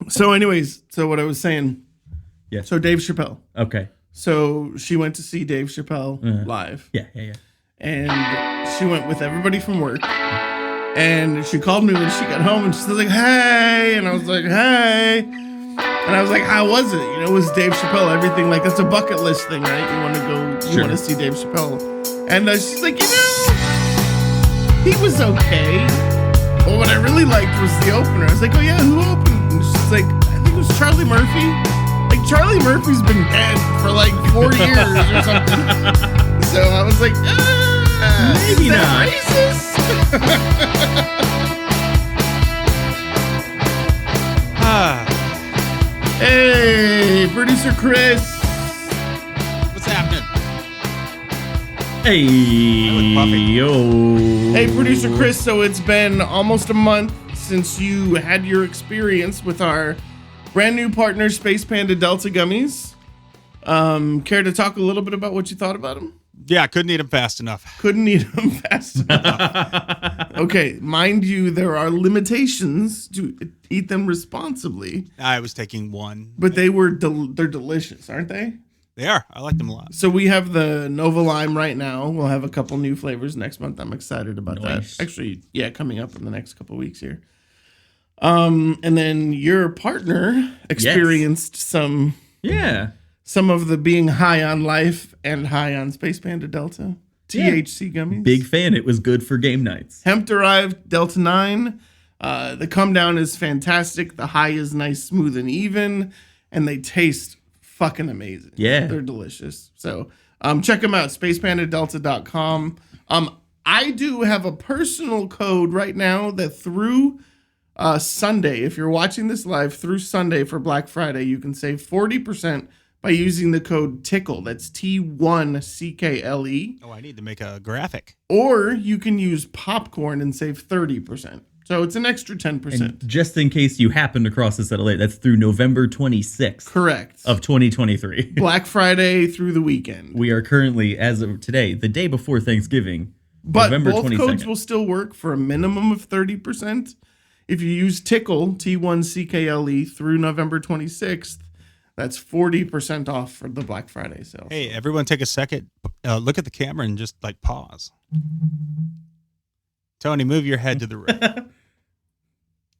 So anyways, so what I was saying. Yeah. So Dave Chappelle. Okay. So she went to see Dave Chappelle live. Yeah. And she went with everybody from work. And she called me when she got home and she was like, hey. And I was like, hey. And I was like, how was it? You know, it was Dave Chappelle, everything. Like, that's a bucket list thing, right? You want to go, you want to see Dave Chappelle. And she's like, he was okay. But what I really liked was the opener. I was like, oh yeah, who opened? And she's like, I think it was Charlie Murphy. Like, Charlie Murphy's been dead for like 4 years or something. So I was like, maybe is that not. racist? Hey, producer Chris. What's happening? Hey, yo. Hey, producer Chris. So it's been almost a month since you had your experience with our brand new partner, Space Panda Delta Gummies. Care to talk a little bit about what you thought about them? Yeah, couldn't eat them fast enough. Couldn't eat them fast enough. Okay, mind you, there are limitations to eat them responsibly. I was taking one. But they're delicious, aren't they? They are. I like them a lot. So we have the Nova Lime right now. We'll have a couple new flavors next month. I'm excited about that. Actually, yeah, coming up in the next couple weeks here. And then your partner experienced some of the being high on life and high on Space Panda Delta THC gummies. Big fan. It was good for game nights. Hemp derived Delta 9. The come down is fantastic. The high is nice, smooth, and even, and they taste fucking amazing. Yeah, they're delicious. So check them out, spacepandadelta.com. I do have a personal code right now that through Sunday, if you're watching this live through Sunday for Black Friday, you can save 40% by using the code TICKLE. That's T1CKLE. Oh, I need to make a graphic. Or you can use popcorn and save 30%. So it's an extra 10%. And just in case you happen to cross this at a late, that's through November 26th. Correct. Of 2023. Black Friday through the weekend. We are currently, as of today, the day before Thanksgiving. But November both 22nd. codes will still work for a minimum of 30%. If you use TICKLE, T1CKLE, through November 26th, that's 40% off for the Black Friday sale. Hey, everyone take a second. Look at the camera and just like pause. Tony, move your head to the right.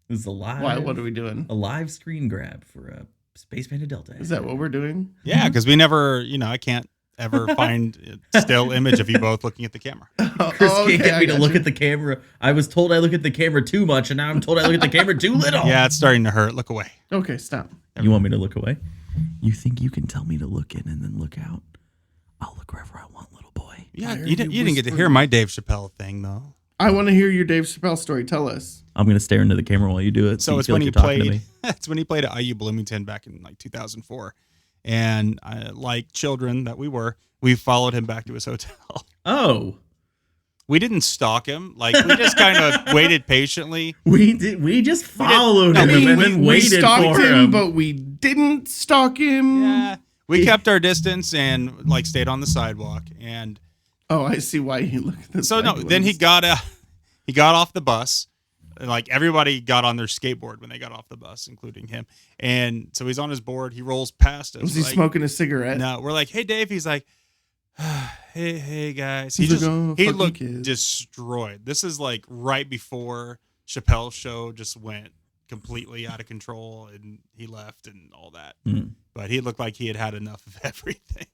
This is a live. Why? What are we doing? A live screen grab for a Space Panda Delta. Is that what we're doing? Yeah, because we never, I can't ever find a still image of you both looking at the camera. Chris can't get me to look at the camera. I was told I look at the camera too much, and now I'm told I look at the camera too little. Yeah, it's starting to hurt. Look away. Okay, stop. You want me to look away? You think you can tell me to look in and then look out? I'll look wherever I want, little boy. Yeah, you didn't get to hear my Dave Chappelle thing, though. I want to hear your Dave Chappelle story. Tell us. I'm going to stare into the camera while you do it. So it's when he played. It's when he played at IU Bloomington back in like 2004, and like children that we were, we followed him back to his hotel. Oh, we didn't stalk him. Like we just kind of waited patiently. We did. We just followed him and then we waited stalked for him, but we didn't stalk him. Yeah, we kept our distance and like stayed on the sidewalk. And oh, I see why you look at this. So no, then he got off the bus. And like everybody got on their skateboard when they got off the bus, including him. And so he's on his board. He rolls past us. Was he smoking a cigarette? No, we're like, hey, Dave. He's like, hey guys. He looked destroyed. This is like right before Chappelle's show just went completely out of control and he left and all that. But he looked like he had had enough of everything.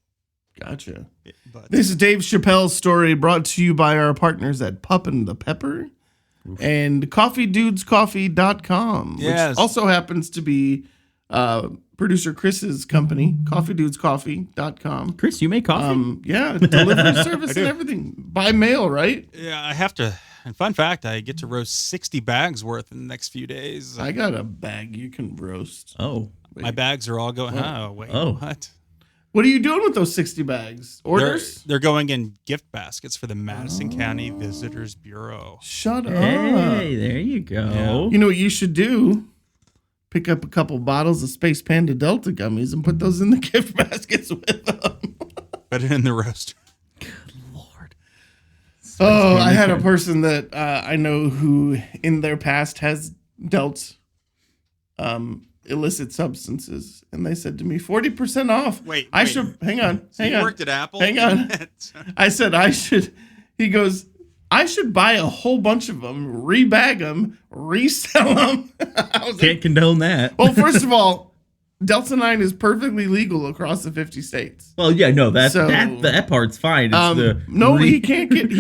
Gotcha. This is Dave Chappelle's story, brought to you by our partners at Pup and the Pepper and CoffeeDudesCoffee.com, yes. which also happens to be producer Chris's company, CoffeeDudesCoffee.com. Chris, you make coffee? Yeah, delivery service and everything. By mail, right? Yeah, I have to. And fun fact, I get to roast 60 bags worth in the next few days. I got a bag you can roast. Oh. Wait. My bags are all going, what? What are you doing with those 60 bags? Orders? They're going in gift baskets for the Madison County Visitors Bureau. Shut up. Hey, there you go. Yeah. You know what you should do? Pick up a couple bottles of Space Panda Delta gummies and put those in the gift baskets with them. Put it in the roaster. Good Lord. I had a person that I know who in their past has dealt illicit substances, and they said to me 40% off. Wait, I should hang on. So hang you on. worked at Apple? Hang on. I said I should. He goes, I should buy a whole bunch of them, rebag them, resell them. Can't condone that. Well, first of all, Delta 9 is perfectly legal across the 50 states. Well, yeah, no, that So- that part's fine. It's He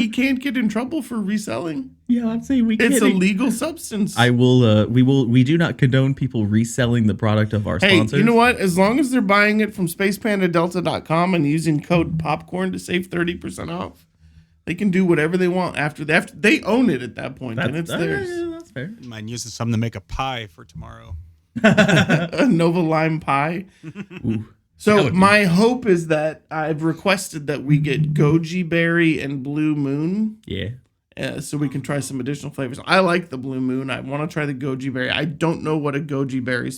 can't get in trouble for reselling. Yeah, I'm saying we. It's can't. a legal substance. I will. We do not condone people reselling the product of our Hey, sponsors. you know what? As long as they're buying it from spacepandadelta.com and using code popcorn to save 30% off, they can do whatever they want after they own it at that point, and it's theirs. That's fair. Mind using some to make a pie for tomorrow. A Nova Lime pie. Ooh. So my hope is that I've requested that we get goji berry and blue moon, Yeah. so we can try some additional flavors. I like the blue moon. I want to try the goji berry. I don't know what a goji berry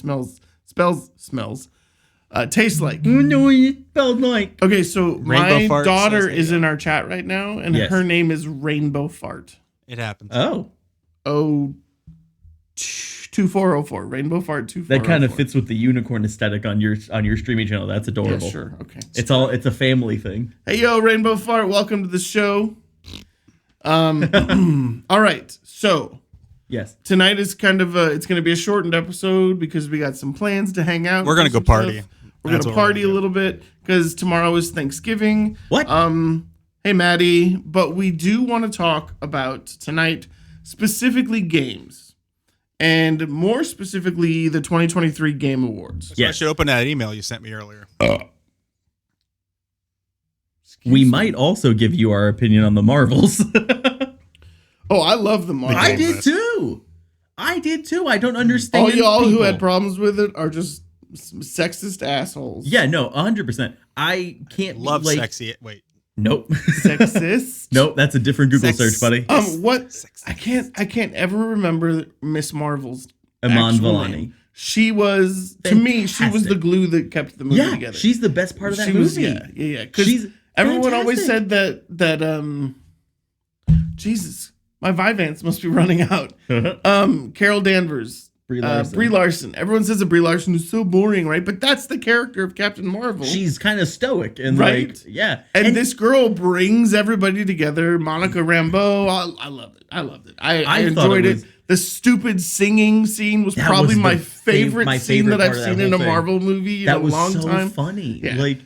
tastes like. No, it felt like. Okay, so Rainbow my Fart daughter says they is go. in our chat right now, and Yes. her name is Rainbow Fart. It happens. Oh, 2404 Rainbow Fart 2404. that kind of fits with the unicorn aesthetic on your streaming channel. That's Yeah, adorable. sure. Okay. It's a family thing. Hey, yo, Rainbow Fart, welcome to the show. All right, so Yes. tonight is kind of it's going to be a shortened episode because we got some plans to hang out. We're gonna do go some party. stuff. We're That's going to what we're party gonna a do. little bit because tomorrow is Thanksgiving. What? Hey, Maddie, but we do want to talk about tonight specifically games, and more specifically the 2023 Game Awards. So I should open that email you sent me earlier. We might also give you our opinion on the Marvels. Oh, I love the Marvel. I did too. I don't understand. All y'all who people. had problems with it are just sexist assholes. Yeah, no, 100%. I can't Love like, sexy. Wait. Nope. Sexist. Nope, that's a different Google Sex- search, buddy. What? Sexist. I can't ever remember Miss Marvel's Iman actual Vellani. name. She was to me. She was the Fantastic. glue that kept the movie Yeah, together. she's the best part of that She movie. was yeah. Because She's everyone always fantastic. said that Jesus, my Vyvanse must be running out. Carol Danvers. Brie Larson. Brie Larson. Everyone says that Brie Larson is so boring, right? But that's the character of Captain Marvel. She's kind of stoic and Right. like, yeah. and this girl brings everybody together. Monica Rambeau. I loved it. I loved it. I thought enjoyed it it. was- The stupid singing scene was That probably was my the favorite my scene favorite that I've part of that seen in whole a thing. Marvel movie that in a was long so time. funny. Yeah. Like,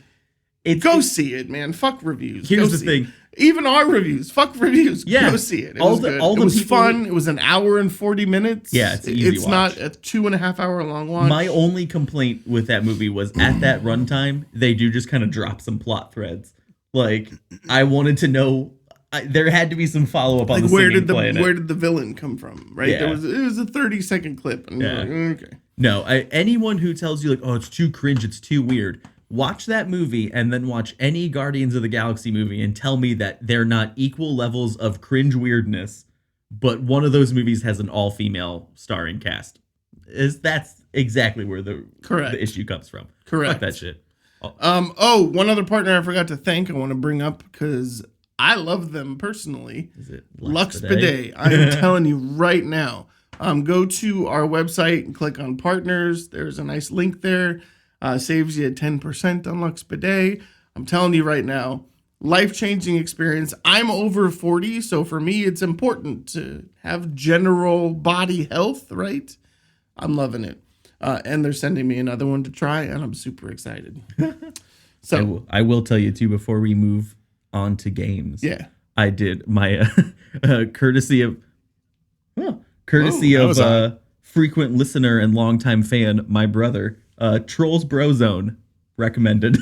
it's Go see it, man. Fuck reviews. Here's Go the see thing. it. Even our reviews. Fuck reviews. Yeah. Go see it. It All was the- good. all It the was people- fun. It was an hour and 40 minutes. Yeah, it's an easy It's not watch. a 2.5 hour long watch. My only complaint with that movie was at that runtime, they do just kind of drop some plot threads. Like, I wanted to know. There had to be some follow up on like the where singing did play in it. where did the villain come from? Right. Yeah. It was a 30-second clip. And Yeah. you're like, okay. No, anyone who tells you like, oh, it's too cringe, it's too weird. Watch that movie and then watch any Guardians of the Galaxy movie and tell me that they're not equal levels of cringe weirdness, but one of those movies has an all-female starring cast. That's exactly where the issue comes from. Correct. Fuck that shit. One other partner I forgot to thank. I want to bring up because I love them personally. Is it Lux Bidet. I am telling you right now. Go to our website and click on partners. There's a nice link there. Saves you 10% on Lux Bidet. I'm telling you right now, life-changing experience. I'm over 40, so for me, it's important to have general body health, right? I'm loving it. And they're sending me another one to try, and I'm super excited. So I will tell you too before we move on to games. yeah. I did my courtesy of that was frequent listener and longtime fan, my brother, Trolls Brozone recommended.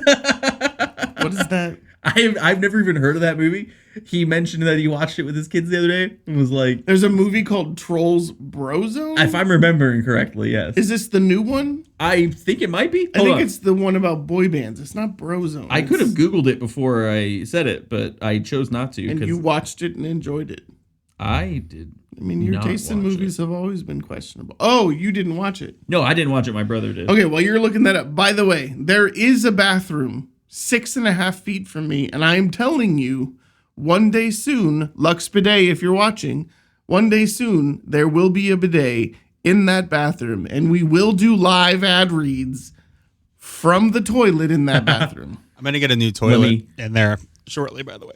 What is that? I've never even heard of that movie. He mentioned that he watched it with his kids the other day and was like, There's a movie called Trolls Brozone? if I'm remembering correctly, yes. Is this the new one? I think it might be. I think it's the one about boy bands. It's not Brozone. I could have Googled it before I said it, but I chose not to. And because you watched it and enjoyed it. I did. I mean, your not taste in watch movies have always been questionable. Oh, you didn't watch it. No, I didn't watch it. My brother did. Okay, well, you're looking that up. By the way, there is a bathroom 6.5 feet from me, and I am telling you, one day soon, Lux Bidet, if you're watching, one day soon, there will be a bidet in that bathroom, and we will do live ad reads from the toilet in that bathroom. I'm gonna get a new toilet in there shortly, by the way.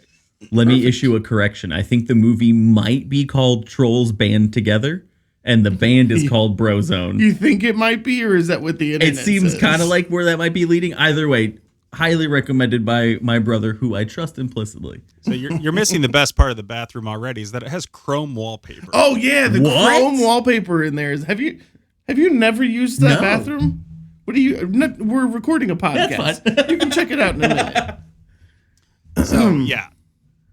Let me issue a correction. I think the movie might be called Trolls Band Together, and the band is called Brozone. You think it might be, or is that what the internet It seems says? kind of like where that might be leading. Either way, highly recommended by my brother, who I trust implicitly. So you're missing the best part of the bathroom already, is that it has chrome wallpaper. Oh yeah, the What? chrome wallpaper in there. Have you never used that No. bathroom? What do you? We're recording a podcast. That's fine. You can check it out in a minute. So yeah,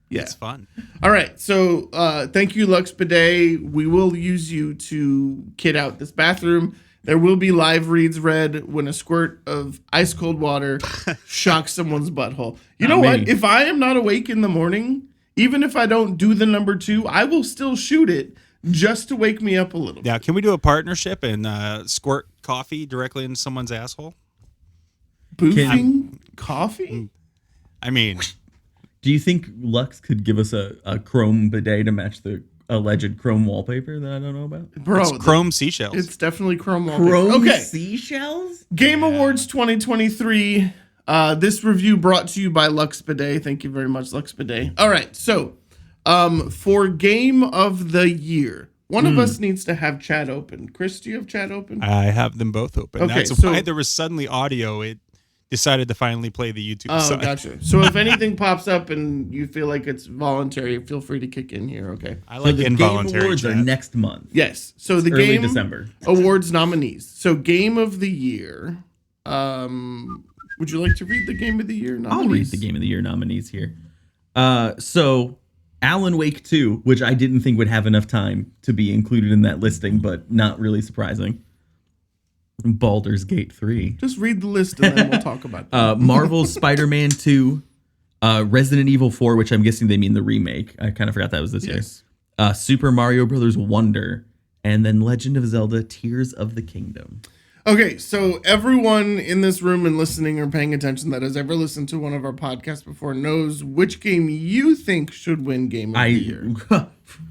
Yeah. it's fun. All right. So thank you, Lux Bidet. We will use you to kit out this bathroom. There will be live reads read when a squirt of ice cold water shocks someone's butthole. You know what? If I am not awake in the morning, even if I don't do the number 2, I will still shoot it just to wake me up a little. Yeah, can we do a partnership and squirt coffee directly into someone's asshole? Boofing coffee? I mean, Do you think Lux could give us a chrome bidet to match the alleged chrome wallpaper that I don't know about? Bro, it's chrome seashells. It's definitely chrome wallpaper. Chrome Okay. seashells? Game Awards 2023. This review brought to you by Lux Bidet. Thank you very much, Lux Bidet. All right, so for Game of the Year, one of us needs to have chat open. Chris, do you have chat open? I have them both open. Okay, That's so- why there was suddenly audio. It decided to finally play the YouTube Oh, side. gotcha. So if anything pops up and you feel like it's voluntary, feel free to kick in here, okay? I So like the Game involuntary Awards are chat. next month. Yes. So the Early Game December. Awards nominees. So Game of the Year. Would you like to read the Game of the Year nominees? I'll read the Game of the Year nominees here. So Alan Wake 2, which I didn't think would have enough time to be included in that listing, but not really surprising. Baldur's Gate 3. Just read the list and then we'll talk about that. Marvel's Spider-Man 2. Resident Evil 4, which I'm guessing they mean the remake. I kind of forgot that was this Yes. year. Super Mario Brothers Wonder. And then Legend of Zelda Tears of the Kingdom. Okay, so everyone in this room and listening or paying attention that has ever listened to one of our podcasts before knows which game you think should win Game of the Year.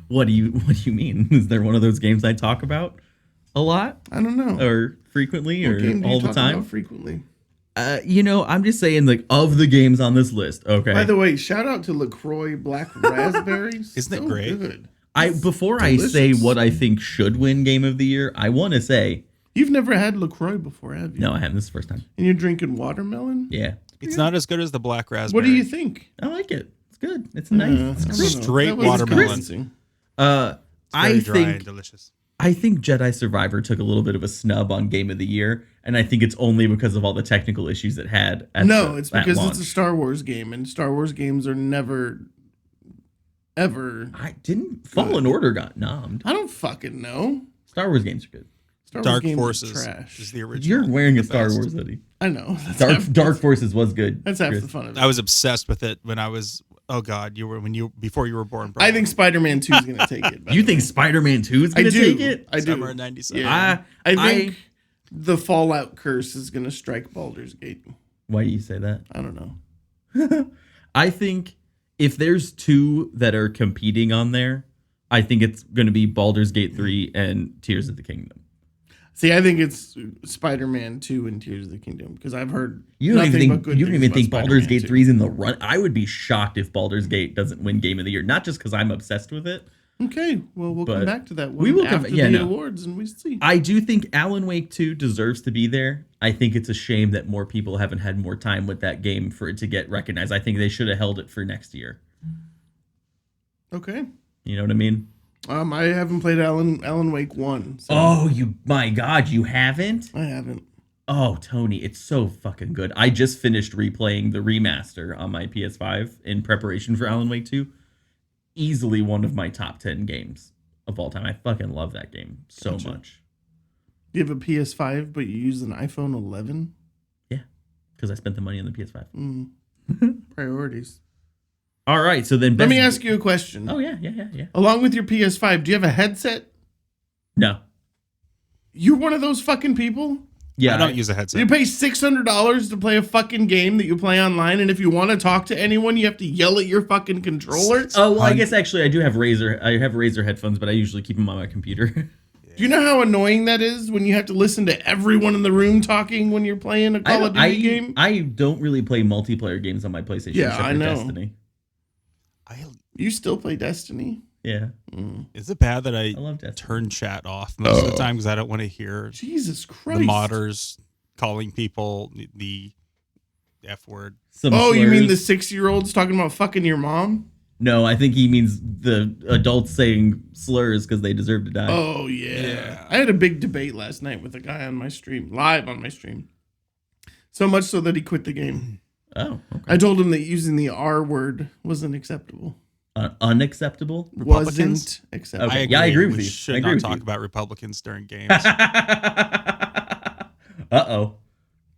What do you mean? Is there one of those games I talk about a lot I don't know. or frequently What or game do you all the talk time? about frequently? I'm just saying, like, of the games on this list, okay. By the way, shout out to LaCroix Black Raspberries. Isn't it So great? good. Before delicious. I say what I think should win Game of the Year, I want to say, You've never had LaCroix before, have you? no, I haven't. This is the first time. And you're drinking watermelon? Yeah, It's not as good as the black raspberry. What do you think? I like it. It's good. It's nice. I It's don't crisp. know. Straight That was watermelon. convincing. Very I dry and think delicious. Jedi Survivor took a little bit of a snub on Game of the Year, and I think it's only because of all the technical issues it had. No, it's at because launch. it's a Star Wars game, and Star Wars games are never, ever. I didn't. Fallen Order got nommed. I don't fucking know. Star Wars games are good. Star Wars Dark games are Forces trash. is the original. You're wearing a the Star best. Wars hoodie. I know. That's Dark Forces was good. That's half Chris. the fun of it. I was obsessed with it when I was. Oh God, before you were born. I think Spider-Man 2 is going to take it. by You the think way. Spider-Man 2 is I going to do. take it? I do. Summer of '97. Yeah. I think the Fallout curse is going to strike Baldur's Gate. Why do you say that? I don't know. I think if there's two that are competing on there, I think it's going to be Baldur's Gate 3 and Tears of the Kingdom. See, I think it's Spider-Man 2 and Tears of the Kingdom because I've heard You don't nothing but even good things think about Baldur's Spider-Man Gate 2. 3 is in the run. I would be shocked if Baldur's Gate doesn't win Game of the Year, not just because I'm obsessed with it. Okay, well, we'll come But back to that one we will after come- yeah, the no. awards and we see. I do think Alan Wake 2 deserves to be there. I think it's a shame that more people haven't had more time with that game for it to get recognized. I think they should have held it for next year. Okay. You know what I mean? I haven't played Alan Wake 1. So Oh, my God, you haven't? I haven't. Oh, Tony, it's so fucking good. I just finished replaying the remaster on my PS5 in preparation for Alan Wake 2. Easily one of my top 10 games of all time. I fucking love that game so Gotcha. much. Do you have a PS5, but you use an iPhone 11? Yeah, because I spent the money on the PS5. Priorities. All right, so then Let me ask you a question. Oh, yeah. Along with your PS5, do you have a headset? No. You're one of those fucking people? Yeah, I don't use a headset. You pay $600 to play a fucking game that you play online, and if you want to talk to anyone, you have to yell at your fucking controller? Oh, well, I guess actually I do have Razer. I have Razer headphones, but I usually keep them on my computer. Do you know how annoying that is when you have to listen to everyone in the room talking when you're playing a Call of Duty game? I don't really play multiplayer games on my PlayStation. Yeah, except I for know. Destiny. You still play Destiny? Yeah. Is it bad that I love Destiny. turn chat off most of the time because I don't want to hear Jesus Christ. the modders calling people the F word? You mean the 6-year-olds talking about fucking your mom? No, I think he means the adults saying slurs because they deserve to die. Oh, yeah. I had a big debate last night with a guy on my stream, live on my stream. So much so that he quit the game. Oh, okay. I told him that using the R word wasn't acceptable. Unacceptable? Republicans? Wasn't acceptable. Okay. Yeah, I agree with we you. Should I agree not with talk you. about Republicans during games. Uh-oh.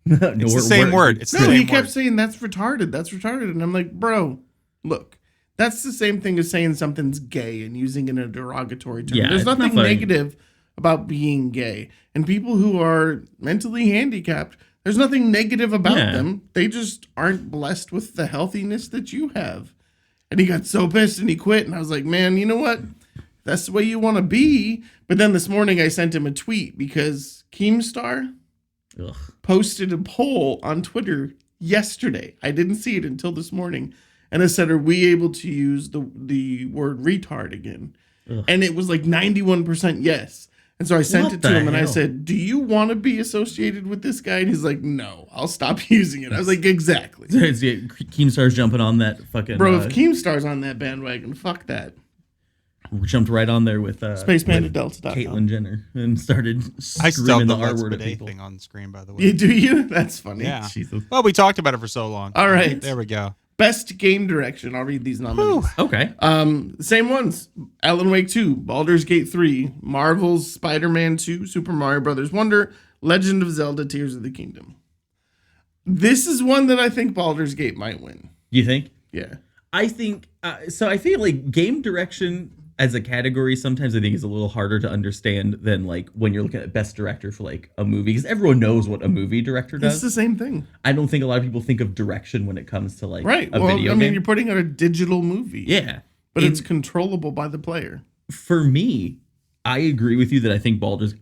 It's the same word. It's the No, same he kept word. saying that's retarded. That's retarded. And I'm like, bro, look, that's the same thing as saying something's gay and using it in a derogatory term. Yeah, There's it's not nothing funny. negative about being gay. And people who are mentally handicapped, there's nothing negative about them. They just aren't blessed with the healthiness that you have. And he got so pissed and he quit. And I was like, man, you know what? That's the way you want to be. But then this morning I sent him a tweet because Keemstar Ugh. posted a poll on Twitter yesterday. I didn't see it until this morning. And it said, are we able to use the word retard again? Ugh. And it was like 91% yes. And so I sent What it to the him and I hell? said, do you want to be associated with this guy? And he's like, no, I'll stop using it. I was like, exactly. Keemstar's jumping on that fucking... Bro, if Keemstar's on that bandwagon, fuck that. jumped right on with SpaceManAdelta.com. Caitlyn Jenner and started I still screaming the the R Let's word at Bidet people. thing on the screen, by the way. Yeah, do you? That's funny. Yeah. Jesus. Well, we talked about it for so long. All right. There we go. Best game direction. I'll read these nominees. Okay. Same ones. Alan Wake 2, Baldur's Gate 3, Marvel's Spider-Man 2, Super Mario Brothers Wonder, Legend of Zelda Tears of the Kingdom. This is one that I think Baldur's Gate might win. You think? Yeah. I think so. I feel like game direction as a category sometimes I think is a little harder to understand than like when you're looking at best director for like a movie, because everyone knows what a movie director does. It's the same thing. I don't think a lot of people think of direction when it comes to like Right. a Well, video I mean, game. you're putting out a digital movie. Yeah, But And it's controllable by the player. for me, I agree with you that I think Baldur's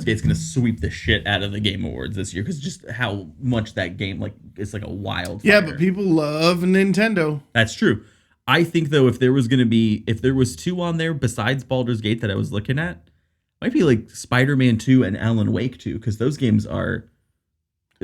Gate's gonna sweep the shit out of the Game Awards this year because just how much that game like it's like a wildfire. Yeah, but people love Nintendo. That's true. I think though, if there was two on there besides Baldur's Gate that I was looking at, might be like Spider-Man 2 and Alan Wake 2, because those games are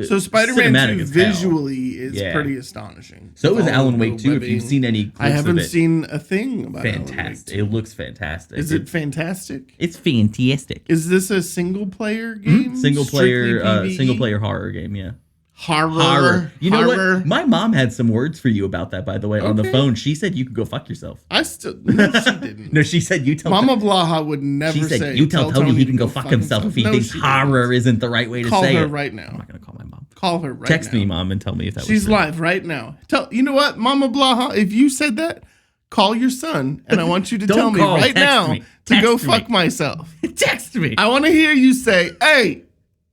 So Spider-Man cinematic 2 as hell. visually is Yeah. pretty astonishing. So With is all Alan of the Wake 2. If webbing. you've seen any clips I haven't of it, seen a thing about Alan Wake fantastic. 2. It looks fantastic. Is it fantastic? It's fantastic. Is this a single player game? Single player Strictly PvE? single player horror game, yeah. Horror. You know Horror. what? My mom had some words for you about that, by the way, on the Okay. phone. She said you could go fuck yourself. I still no, she didn't. No, she said you tell Mama Blaha would never She say. said you tell Tony he can go fuck himself if he No, thinks she horror didn't. isn't the right way to Call say her it. right I'm now. not gonna call my mom. Call her right Text now. me, mom, and tell me if that was She's true. live right now. You know what, Mama Blaha? If you said that, call your son, and I want you to Don't tell me call, right text now me. to go Text me. fuck myself. Text me. I want to hear you say, "Hey,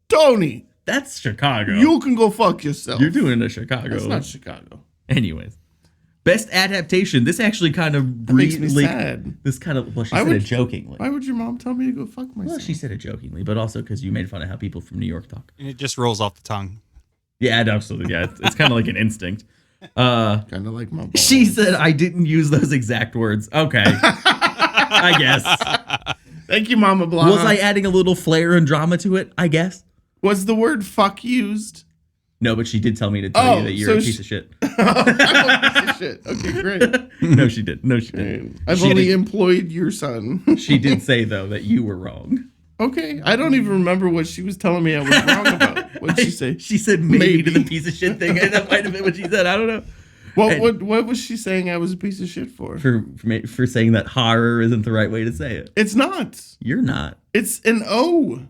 Tony, That's Chicago. you can go fuck yourself." You're doing a Chicago. That's not Chicago. Anyways, best adaptation. This actually kind of makes me like, sad. This kind of well, she Why said would- it jokingly. Why would your mom tell me to go fuck myself? Well, she said it jokingly, but also because you made fun of how people from New York talk. And it just rolls off the tongue. Yeah, absolutely. Yeah, it's kind of like an instinct. Kind of like my balls. She said I didn't use those exact words. Okay, I guess. Thank you, Mama Blaha. Was I adding a little flair and drama to it? I guess. Was the word fuck used? No, but she did tell me to tell you that you're so a piece of shit. I'm a piece of shit. Okay, great. No, she did. No, she didn't. I've She only did- employed your son. She did say though that you were wrong. Okay, I don't even remember what she was telling me I was wrong about. What did she say? She said maybe to Maybe. the piece of shit thing. And that might have been what she said. I don't know. What was she saying I was a piece of shit for? For saying that horror isn't the right way to say it. It's not. You're not. It's an O.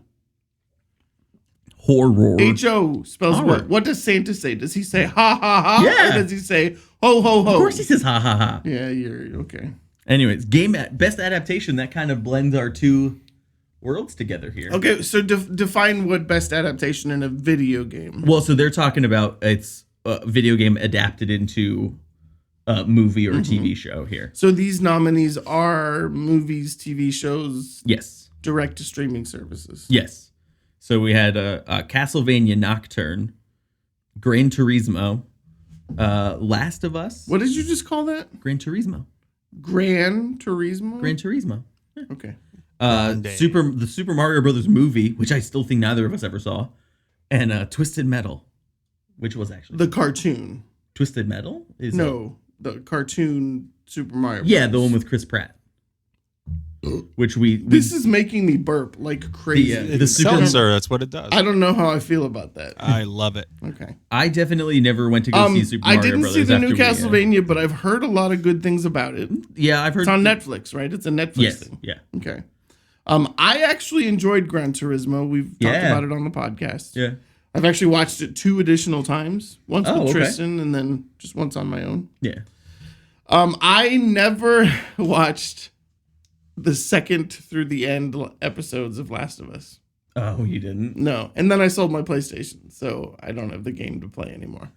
Horror. H-O spells Horror. what? What does Santa say? Does he say ha ha ha? Yeah. Or does he say ho ho ho? Of course he says ha ha ha. Yeah, you're okay. Anyways, best adaptation, that kind of blends our two worlds together here. Okay, so define what best adaptation in a video game. Well, so they're talking about it's a video game adapted into a movie or TV show here. So these nominees are movies, TV shows, Yes. direct to streaming services. Yes. So we had a Castlevania Nocturne, Gran Turismo, Last of Us. What did you just call that? Gran Turismo. Gran Turismo? Gran Turismo. Okay. The Super Mario Brothers movie, which I still think neither of us ever saw, and Twisted Metal, which was actually the cartoon. Twisted Metal is the cartoon Super Mario Brothers. Yeah, the one with Chris Pratt. Which this is making me burp like crazy. The Super seltzer, that's what it does. I don't know how I feel about that. I love it. Okay. I definitely never went to go see Super Mario I didn't Brothers see the new after Castlevania, but I've heard a lot of good things about it. Yeah, I've heard it's on Netflix, right? It's a Netflix thing. Yeah. Okay. I actually enjoyed Gran Turismo. We've talked about it on the podcast. Yeah. I've actually watched it 2 additional times. Once with okay. Tristan and then just once on my own. Yeah. I never watched the second through the end episodes of Last of Us. Oh, you didn't? No. And then I sold my PlayStation, so I don't have the game to play anymore.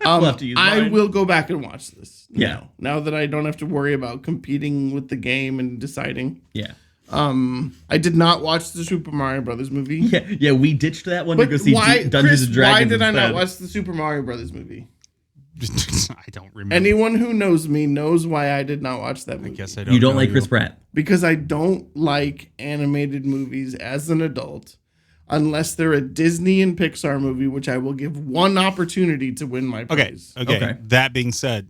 We'll have to use I mine. will go back and watch this. Yeah. Now that I don't have to worry about competing with the game and deciding. Yeah. I did not watch the Super Mario Brothers movie. Yeah, we ditched that one to But go see why, Dungeons Chris, and Dragons. why did I not instead. watch the Super Mario Brothers movie? I don't remember. Anyone who knows me knows why I did not watch that movie. I guess I don't. You don't know like Chris Pratt? Because I don't like animated movies as an adult unless they're a Disney and Pixar movie, which I will give one opportunity to win my praise. Okay. That being said,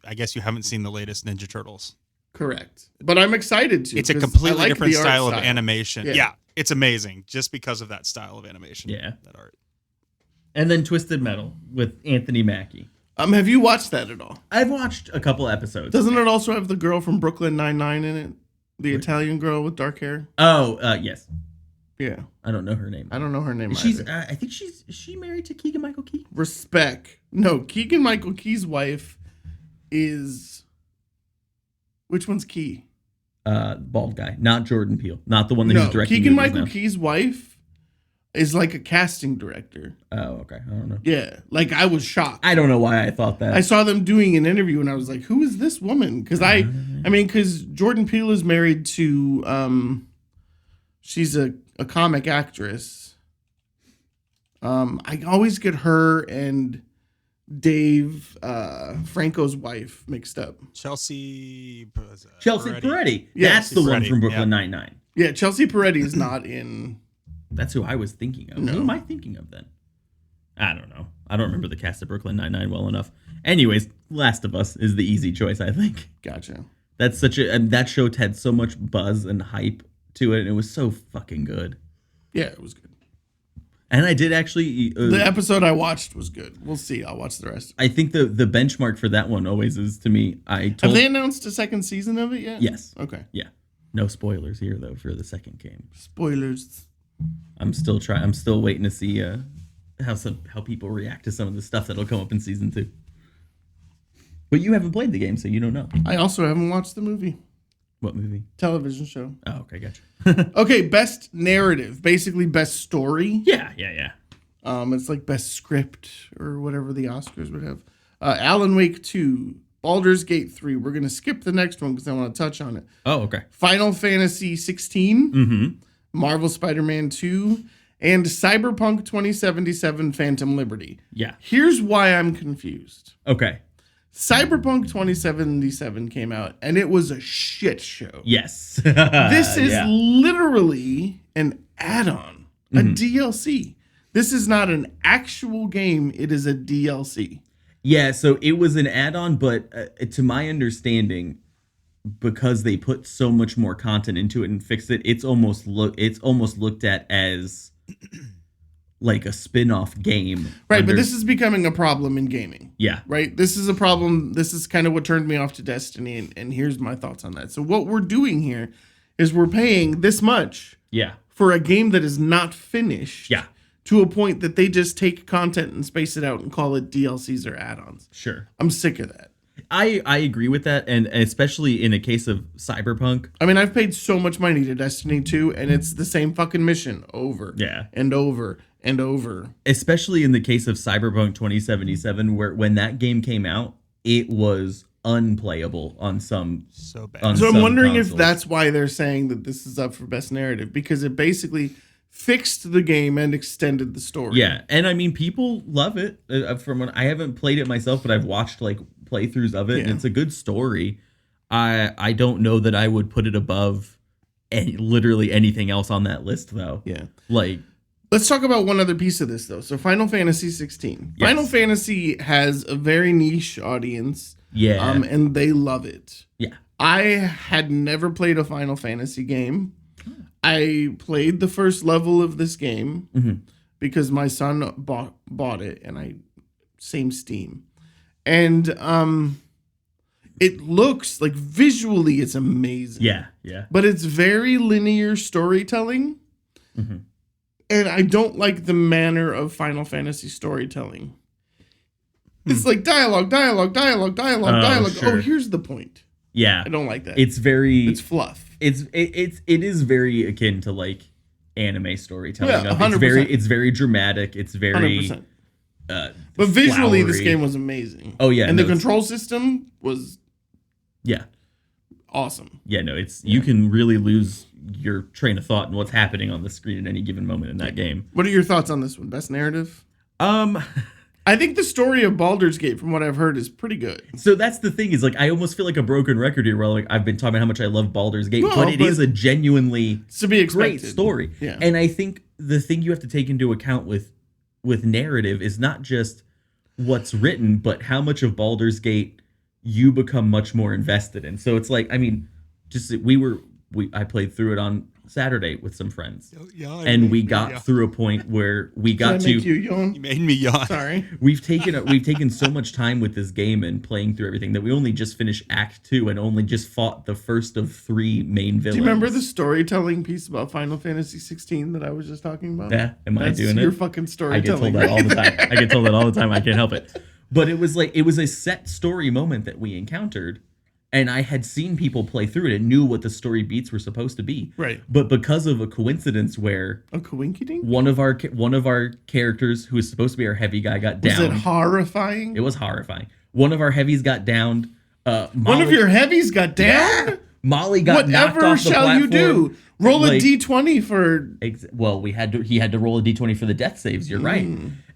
I guess you haven't seen the latest Ninja Turtles. Correct. But I'm excited to. It's a 'cause completely I like different the art style of animation. Yeah. Yeah, it's amazing just because of that style of animation. Yeah. That art. And then Twisted Metal with Anthony Mackie. Have you watched that at all? I've watched a couple episodes. Doesn't it also have the girl from Brooklyn Nine-Nine in it? The Italian girl with dark hair? Oh, yes. Yeah. I don't know her name. I don't know her name She's. either. I think is she married to Keegan Michael Key? Respect. No, Keegan-Michael Key's wife is... Which one's Key? Bald guy, not Jordan Peele, not the one that he's directing. Keegan-Michael Key's wife is like a casting director. Oh, okay. I don't know. Yeah, like I was shocked. I don't know why I thought that. I saw them doing an interview and I was like, "Who is this woman?" Because because Jordan Peele is married to, she's a comic actress. I always get her and Dave Franco's wife mixed up. Chelsea Peretti. Yes, That's the one Peretti, from Brooklyn yeah. Nine-Nine. Yeah, Chelsea Peretti is not in. That's who I was thinking of. No. Who am I thinking of then? I don't know. I don't remember the cast of Brooklyn Nine-Nine well enough. Anyways, Last of Us is the easy choice, I think. Gotcha. That's that show had so much buzz and hype to it, and it was so fucking good. Yeah, it was good. And I did actually... The episode I watched was good. We'll see. I'll watch the rest. I think the benchmark for that one always is, to me, Have they announced a second season of it yet? Yes. Okay. Yeah. No spoilers here, though, for the second game. Spoilers. I'm still waiting to see how people react to some of the stuff that'll come up in season 2. But you haven't played the game, so you don't know. I also haven't watched the movie. What movie? Television show. Oh, okay, gotcha. Okay, best narrative. Basically, best story. Yeah. It's like best script or whatever the Oscars would have. Alan Wake 2. Baldur's Gate 3. We're going to skip the next one because I want to touch on it. Oh, okay. Final Fantasy 16. Mm-hmm. Marvel Spider-Man 2. And Cyberpunk 2077 Phantom Liberty. Yeah. Here's why I'm confused. Okay. Cyberpunk 2077 came out, and it was a shit show. Yes. This is yeah. literally an add-on, a DLC. This is not an actual game. It is a DLC. Yeah, so it was an add-on, but to my understanding, because they put so much more content into it and fixed it, it's almost looked at as like a spin-off game. Right, but this is becoming a problem in gaming. Yeah. Right? This is a problem. This is kind of what turned me off to Destiny, and here's my thoughts on that. So what we're doing here is we're paying this much for a game that is not finished. Yeah. To a point that they just take content and space it out and call it DLCs or add-ons. Sure. I'm sick of that. I agree with that, and especially in a case of Cyberpunk. I mean, I've paid so much money to Destiny 2, and it's the same fucking mission over and over and over. Especially in the case of Cyberpunk 2077, where when that game came out, it was unplayable on some. So bad. On So I'm some wondering if consoles. that's why they're saying that this is up for best narrative, because it basically fixed the game and extended the story. Yeah, and I mean, people love it. From when I haven't played it myself, but I've watched like playthroughs of it, and Yeah. it's a good story. I don't know that I would put it above literally anything else on that list, though. Yeah. Like, Let's talk about one other piece of this, though. So Final Fantasy 16. Yes. Final Fantasy has a very niche audience. yeah, And they love it. yeah, I had never played a Final Fantasy game. I played the first level of this game Mhm. because my son bought it, and same Steam. And it looks like visually it's amazing. yeah, yeah. But it's very linear storytelling. Mhm. And I don't like the manner of Final Fantasy storytelling. It's like dialogue. Oh, sure. Oh, here's the point. Yeah, I don't like that. it's very. It's fluff. It is very akin to like anime storytelling. Yeah, It's 100%. it's very dramatic. It's very 100%. But visually, this flowery. game was amazing. Oh, yeah, and no, the it's- control system was Yeah, awesome. yeah. No, you can really lose your train of thought and what's happening on the screen at any given moment in that game. What are your thoughts on this one? Best narrative? Um, I think the story of Baldur's Gate, from what I've heard, is pretty good. so that's the thing is like I almost feel like a broken record here. Where like I've been talking about how much I love Baldur's Gate, No, but it but is a genuinely It's to be expected. great story. Yeah. And I think the thing you have to take into account with narrative is not just what's written, but how much of Baldur's Gate you become much more invested in. So it's like, I mean, I played through it on Saturday with some friends. And we got through a point where we got Can I make to you yawn? You made me yawn. Sorry. we've taken so much time with this game and playing through everything that we only just finished Act 2 and only just fought the first of 3 main villains. Do you remember the storytelling piece about Final Fantasy 16 that I was just talking about? Yeah, am I That's doing your it? fucking I get storytelling. told that all the right time. I get told that all the time. I can't help it. But it was a set story moment that we encountered, and I had seen people play through it and knew what the story beats were supposed to be. Right. But because of a coincidence where A coinky dink? one of our characters who was supposed to be our heavy guy got Was it downed. horrifying? It was horrifying. One of our heavies got downed. One of your heavies got down? Yeah. Molly got knocked Whatever off the shall you platform. do? Roll a Like- d20 for... Well, he had to roll a d20 for the death saves. You're right.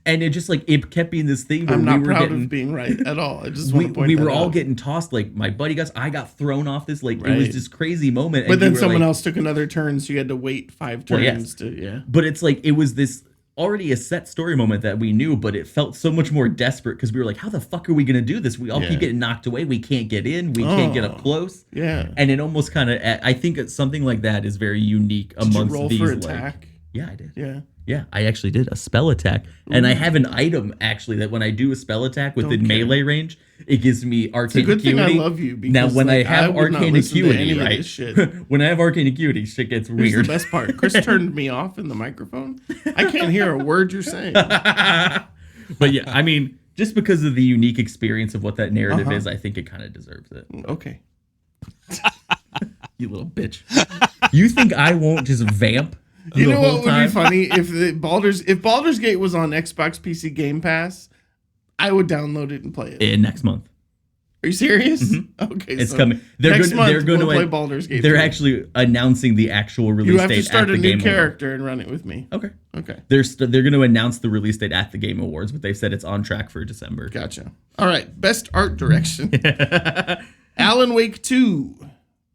And it just like it kept being this thing where I'm we not were proud getting of being right at all. I just want to point we that were all out. getting tossed. Like my buddy got, I got thrown off this. Like it was Right. this crazy moment. But and then we were someone like- else took another turn, so you had to wait 5 turns Well, yes. to... Yeah. But it's like it was this already a set story moment that we knew, but it felt so much more desperate because we were like, how the fuck are we gonna do this? We all Yeah. keep getting knocked away. We can't get in. We can't get up close. Yeah. And it almost kind of, I think it's something like that is very unique Did you amongst roll these. for Like, attack? yeah, I did. Yeah. Yeah, I actually did a spell attack, and I have an item actually that when I do a spell attack within Don't care. melee range, it gives me It's arcane a good thing I acuity. love you. Because, Now, when like, I have would not arcane listen to acuity, any of right? this shit. When I have arcane acuity, shit gets Here's weird. the best part. Chris turned me off in the microphone. I can't hear a word you're saying. But yeah, I mean, just because of the unique experience of what that narrative Uh-huh. is, I think it kind of deserves it. Okay. You little bitch. You think I won't just vamp? You the know whole what would time? be funny if Baldur's Gate was on Xbox PC Game Pass, I would download it and play it. Next month. Are you serious? Okay, Mm-hmm. It's so coming. next month they're going we'll to play Baldur's Gate. They're 3. actually announcing the actual release You have date to start at a the new Game Awards. character and run it with me. Okay. Okay, They're going to announce the release date at the Game Awards, but they've said it's on track for December. gotcha. All right, best art direction: Alan Wake 2,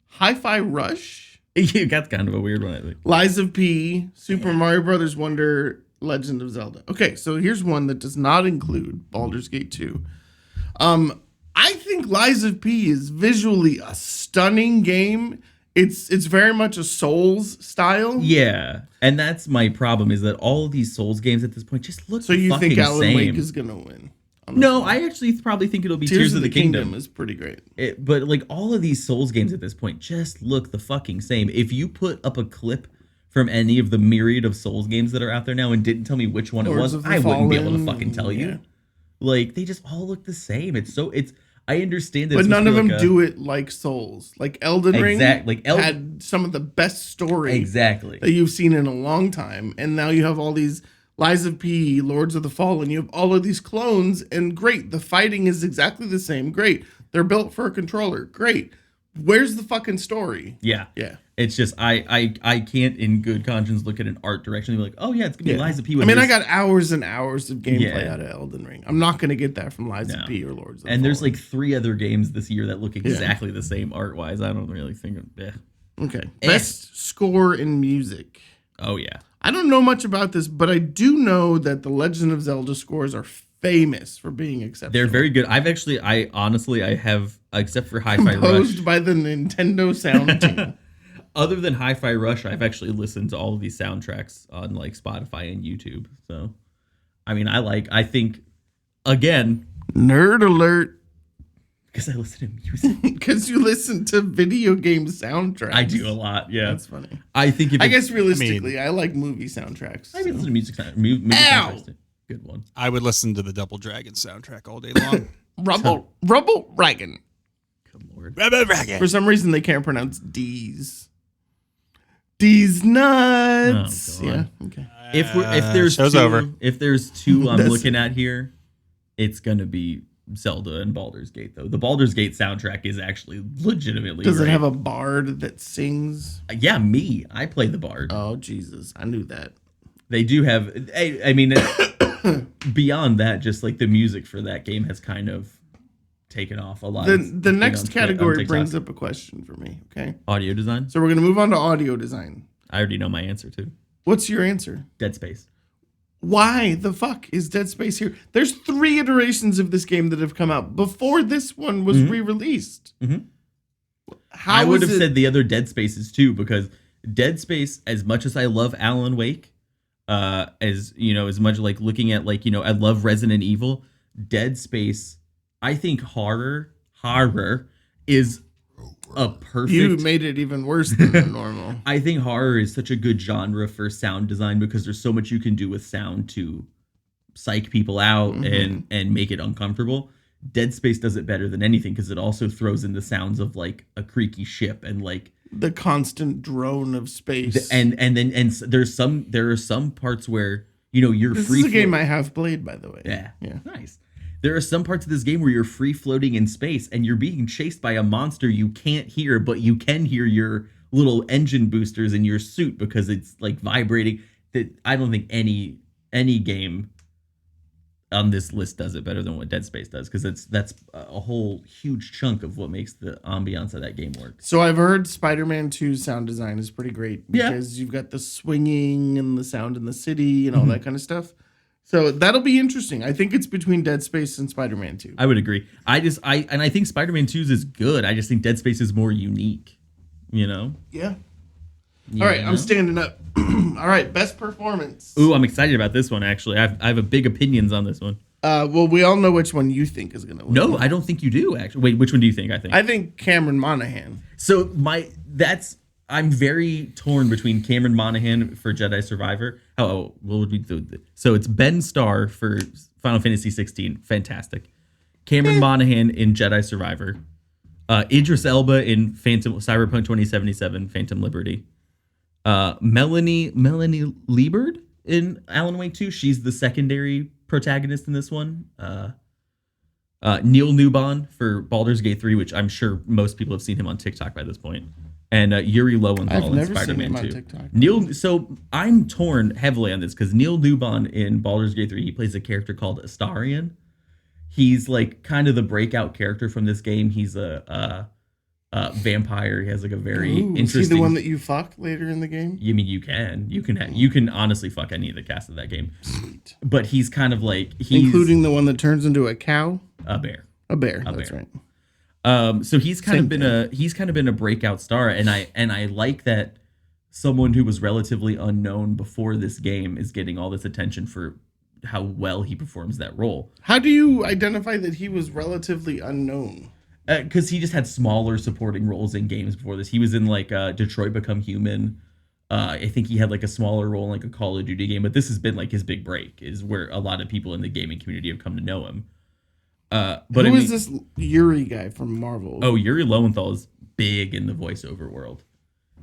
Hi-Fi Rush, Yeah, that's kind of a weird one, I think. Lies of P, Super Mario Brothers Wonder, Legend of Zelda. Okay, so here's one that does not include Baldur's Gate 2. I think Lies of P is visually a stunning game. It's very much a Souls style. Yeah, and that's my problem is that all of these Souls games at this point just look So you fucking think Alan same. Wake is gonna win? No, I actually probably think it'll be Tears of the Kingdom. is pretty great. But like all of these Souls games at this point just look the fucking same. If you put up a clip from any of the myriad of Souls games that are out there now and didn't tell me which one Lords it of was, the I wouldn't be able to Fallen, fucking tell you. yeah. Like they just all look the same. I understand that, But none of them do it like Souls. Like Elden Ring had some of the best story exactly. that you've seen in a long time. And now you have all these Lies of P, Lords of the Fallen. You have all of these clones, and great. The fighting is exactly the same. Great. They're built for a controller. Great. Where's the fucking story? Yeah. Yeah. It's just I can't in good conscience look at an art direction and be like, oh yeah, it's gonna be Liza P. I mean, I got hours and hours of gameplay Yeah. out of Elden Ring. I'm not gonna get that from Liza P. or Lords of the And there's Fallen. like 3 other games this year that look exactly the same art wise. I don't really think Okay. Best score in music. Oh yeah. I don't know much about this, but I do know that the Legend of Zelda scores are famous for being exceptional. They're very good. I honestly have, except for Hi-Fi Rush. Composed by the Nintendo sound team. Other than Hi-Fi Rush, I've actually listened to all of these soundtracks on like Spotify and YouTube. So, I mean, I think, again, Nerd alert. because I listen to music. Because you listen to video game soundtracks. I do a lot. Yeah, That's funny. I think. I guess realistically, I like movie soundtracks. I listen to music. Movie soundtracks too. Good one. I would listen to the Double Dragon soundtrack all day long. Rumble Dragon. Good lord. Double Dragon. For some reason, they can't pronounce D's. D's nuts. Oh, God. Yeah. Okay. If there's two I'm That's- looking at here, it's gonna be Zelda and Baldur's Gate though. The Baldur's Gate soundtrack is actually legitimately. Does great. it have a bard that sings? Yeah, me. I play the bard. Oh Jesus, I knew that. They do have. I mean, beyond that, just like the music for that game has kind of taken off a lot. The next on category TikTok. brings up a question for me. Okay, Audio design. so we're gonna move on to audio design. I already know my answer to What's your answer? Dead Space. Why the fuck is Dead Space here? There's 3 iterations of this game that have come out before this one was re-released. Mhm. How I would is have it- said the other Dead Spaces too, because Dead Space, as much as I love Alan Wake, as you know, as much like looking at like, you know, I love Resident Evil, Dead Space, I think horror is a perfect. You made it even worse than normal. I think horror is such a good genre for sound design because there's so much you can do with sound to psych people out and make it uncomfortable. Dead Space does it better than anything because it also throws in the sounds of like a creaky ship and like The constant drone of space. and there are some parts where, you know, you're This free. is a game I have played, by the way. Yeah. Yeah. Nice. There are some parts of this game where you're free floating in space and you're being chased by a monster you can't hear, but you can hear your little engine boosters in your suit because it's like vibrating. That I don't think any game on this list does it better than what Dead Space does, because that's a whole huge chunk of what makes the ambiance of that game work. So I've heard Spider-Man 2's sound design is pretty great Yeah. because you've got the swinging and the sound in the city and all that kind of stuff. So that'll be interesting. I think it's between Dead Space and Spider-Man 2. I would agree. I think Spider-Man 2's is good. I just think Dead Space is more unique. You know? Yeah. You All right, know? I'm standing up. All right, best performance. Ooh, I'm excited about this one, actually. I have a big opinions on this one. Well, we all know which one you think is going to win. No, I don't think you do, actually. Wait, which one do you think? I think Cameron Monaghan. So I'm very torn between Cameron Monaghan for Jedi Survivor. What would we do? So it's Ben Starr for Final Fantasy 16. Fantastic. Cameron Monaghan in Jedi Survivor. Idris Elba in Cyberpunk 2077, Phantom Liberty. Melanie Liebert in Alan Wake 2. She's the secondary protagonist in this one. Neil Newbon for Baldur's Gate 3, which I'm sure most people have seen him on TikTok by this point. And Yuri Lowenthal in never seen Spider-Man him on 2. TikTok. So I'm torn heavily on this because Neil Newbon in Baldur's Gate 3, he plays a character called Astarion. He's like kind of the breaking character from this game. He's a vampire. He has like a very interesting. Is he the one that you fuck later in the game? You mean you can honestly fuck any of the cast of that game. Sweet. But he's kind of like Including the one that turns into a cow? a bear. A bear, that's bear. right. So he's kind Same of been a breakout star, and I like that someone who was relatively unknown before this game is getting all this attention for how well he performs that role. How do you identify that he was relatively unknown? Because he just had smaller supporting roles in games before this. He was in like Detroit Become Human. I think he had like a smaller role in like a Call of Duty game, but this has been like his big break, is where a lot of people in the gaming community have come to know him. But Who is this Yuri guy from Marvel? Oh, Yuri Lowenthal is big in the voiceover world.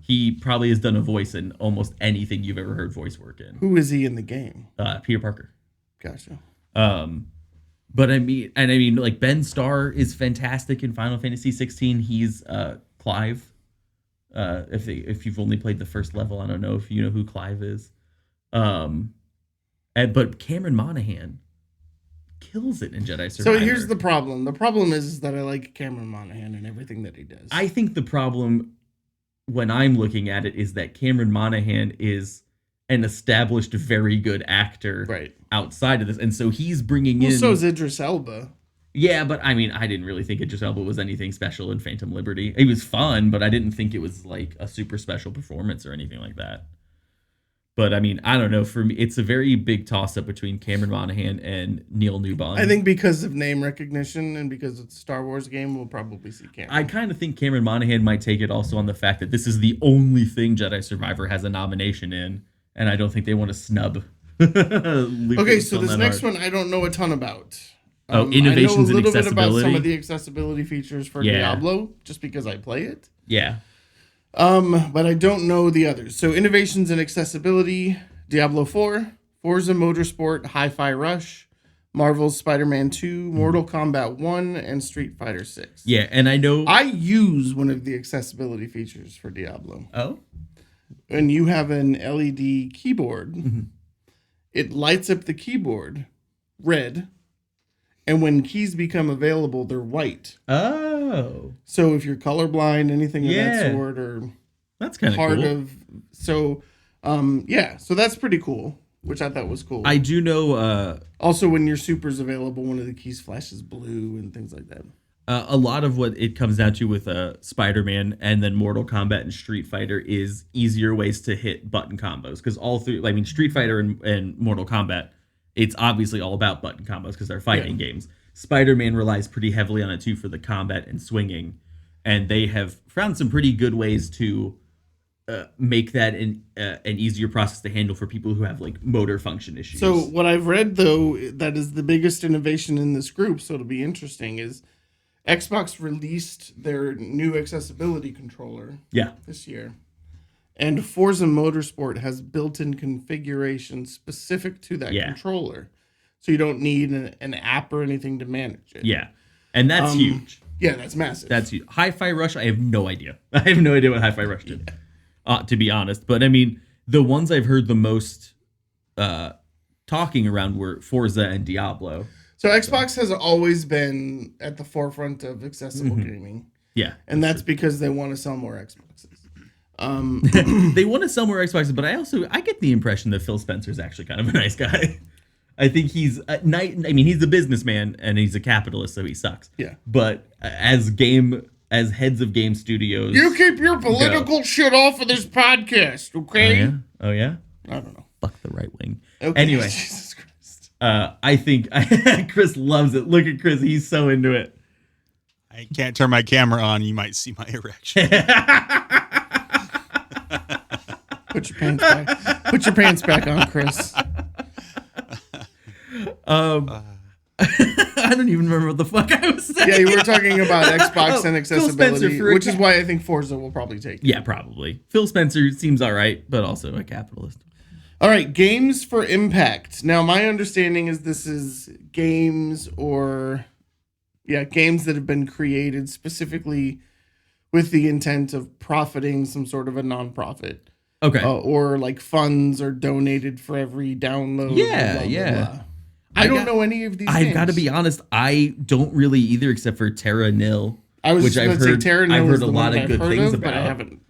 He probably has done a voice in almost anything you've ever heard voice work in. Who is he in the game? Peter Parker. Gotcha. But I mean, like Ben Starr is fantastic in Final Fantasy 16. He's Clive. If you've only played the first level, I don't know if you know who Clive is. But Cameron Monaghan kills it in Jedi Survivor. So here's the problem. The problem is that I like Cameron Monaghan and everything that he does. I think the problem when I'm looking at it is that Cameron Monaghan is an established, very good actor right outside of this. And so he's bringing in... so is Idris Elba. Yeah, but I mean, I didn't really think Idris Elba was anything special in Phantom Liberty. It was fun, but I didn't think it was like a super special performance or anything like that. But I mean, I don't know. For me, it's a very big toss-up between Cameron Monaghan and Neil Newbon. I think because of name recognition and because it's a Star Wars game, we'll probably see Cameron. I kind of think Cameron Monaghan might take it also on the fact that this is the only thing Jedi Survivor has a nomination in, and I don't think they want to snub. Okay, so this next one I don't know a ton about. Innovations I know a little and bit about some accessibility. of the accessibility features for Yeah. Diablo, just because I play it. Yeah. But I don't know the others. So innovations and accessibility, Diablo 4, Forza Motorsport, Hi-Fi Rush, Marvel's Spider-Man 2, Mortal Kombat 1, and Street Fighter 6. Yeah, and I know... I use one of the accessibility features for Diablo. Oh? When you have an LED keyboard, Mm-hmm. it lights up the keyboard red, and when keys become available, they're white. Oh. So if you're colorblind, anything of that Yeah. sort, or That's kind of part cool. of... So, so that's pretty cool, which I thought was cool. I do know... Also, when your super's available, one of the keys flashes blue and things like that. a lot of what it comes down to with Spider-Man and then Mortal Kombat and Street Fighter is easier ways to hit button combos. Because all three, I mean, Street Fighter and Mortal Kombat, it's obviously all about button combos because they're fighting games. Spider-Man relies pretty heavily on it too for the combat and swinging. And they have found some pretty good ways to make that an easier process to handle for people who have like motor function issues. So what I've read, though, that is the biggest innovation in this group, so it'll be interesting, is Xbox released their new accessibility controller this year. And Forza Motorsport has built-in configuration specific to that controller. So you don't need an app or anything to manage it. Yeah. And that's huge. Yeah, that's massive. That's huge. Hi-Fi Rush, I have no idea. I have no idea what Hi-Fi Rush did, to be honest. But I mean, the ones I've heard the most talking around were Forza and Diablo. So Xbox has always been at the forefront of accessible gaming. Yeah. And that's because they want to sell more Xboxes. They want to sell more Xboxes, but I get the impression that Phil Spencer's actually kind of a nice guy. I think he's he's a businessman and he's a capitalist, so he sucks. Yeah. But as heads of game studios, you keep your political shit off of this podcast, okay? Oh yeah. I don't know. Fuck the right wing. Okay. Anyway, Jesus Christ. I think Chris loves it. Look at Chris; he's so into it. I can't turn my camera on. You might see my erection. Put your pants back. Put your pants back on, Chris. I don't even remember what the fuck I was saying. Yeah, you were talking about Xbox and Phil Spencer accessibility, for which is why I think Forza will probably take it. Yeah, probably. Phil Spencer seems all right, but also a capitalist. All right, games for impact. Now, my understanding is this is games that have been created specifically with the intent of profiting some sort of a nonprofit. Okay. Or like funds are donated for every download. Yeah, Blah. I don't know any of these I've got to be honest, I don't really either except for Terra Nil. I was which just I've going to heard, say Terra Nil I've is heard the a lot one of good I've heard things of, about. but I haven't.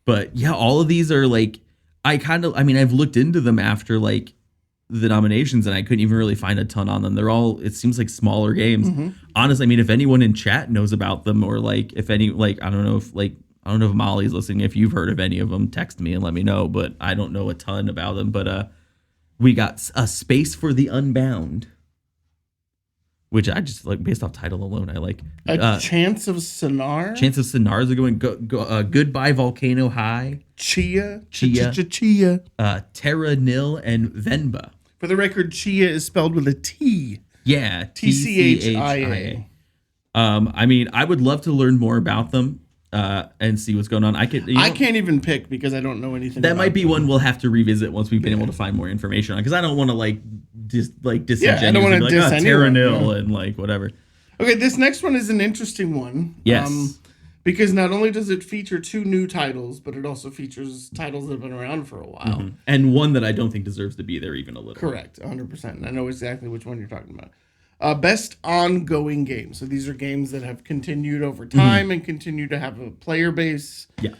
But yeah, all of these are like, I've looked into them after like the nominations and I couldn't even really find a ton on them. They're all, it seems like smaller games. Mm-hmm. Honestly, I mean, if anyone in chat knows about them or like, if any, like, I don't know if Molly's listening. If you've heard of any of them, text me and let me know. But I don't know a ton about them. But we got a Space for the Unbound, which I just like based off title alone. I like Chance of Sonar. Chance of Sonars are going. Goodbye Volcano High. Chia. Terra Nil and Venba. For the record, Chia is spelled with a T. Yeah, TCHIA. I mean, I would love to learn more about them. and see what's going on. I can't even pick because I don't know anything. That might be one we'll have to revisit once we've been able to find more information on. Because I don't want to disingenuously I don't want to diss Terra anyone, Nil and whatever. Okay, this next one is an interesting one. Yes. Because not only does it feature 2 new titles, but it also features titles that have been around for a while. Mm-hmm. And one that I don't think deserves to be there even a little. Correct, 100%. And I know exactly which one you're talking about. Best ongoing game. So these are games that have continued over time and continue to have a player base. Yeah.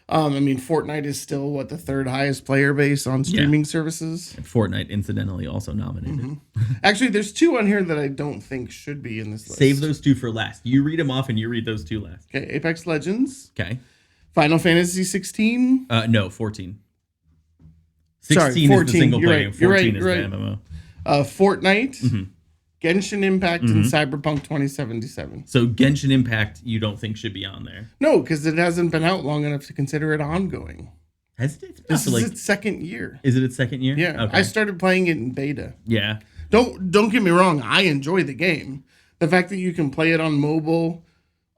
Fortnite is still, the 3rd highest player base on streaming services? And Fortnite, incidentally, also nominated. Actually, there's 2 on here that I don't think should be in this list. Save those 2 for last. You read them off and you read those 2 last. Okay, Apex Legends. Okay. Final Fantasy 16. No, 14. 16 is the single player game. 14 is the MMO. Fortnite. Genshin Impact and Cyberpunk 2077. So Genshin Impact you don't think should be on there? No, because it hasn't been out long enough to consider it ongoing. Has it? This is its 2nd year. Is it its 2nd year? Yeah. Okay. I started playing it in beta. Yeah. Don't get me wrong. I enjoy the game. The fact that you can play it on mobile,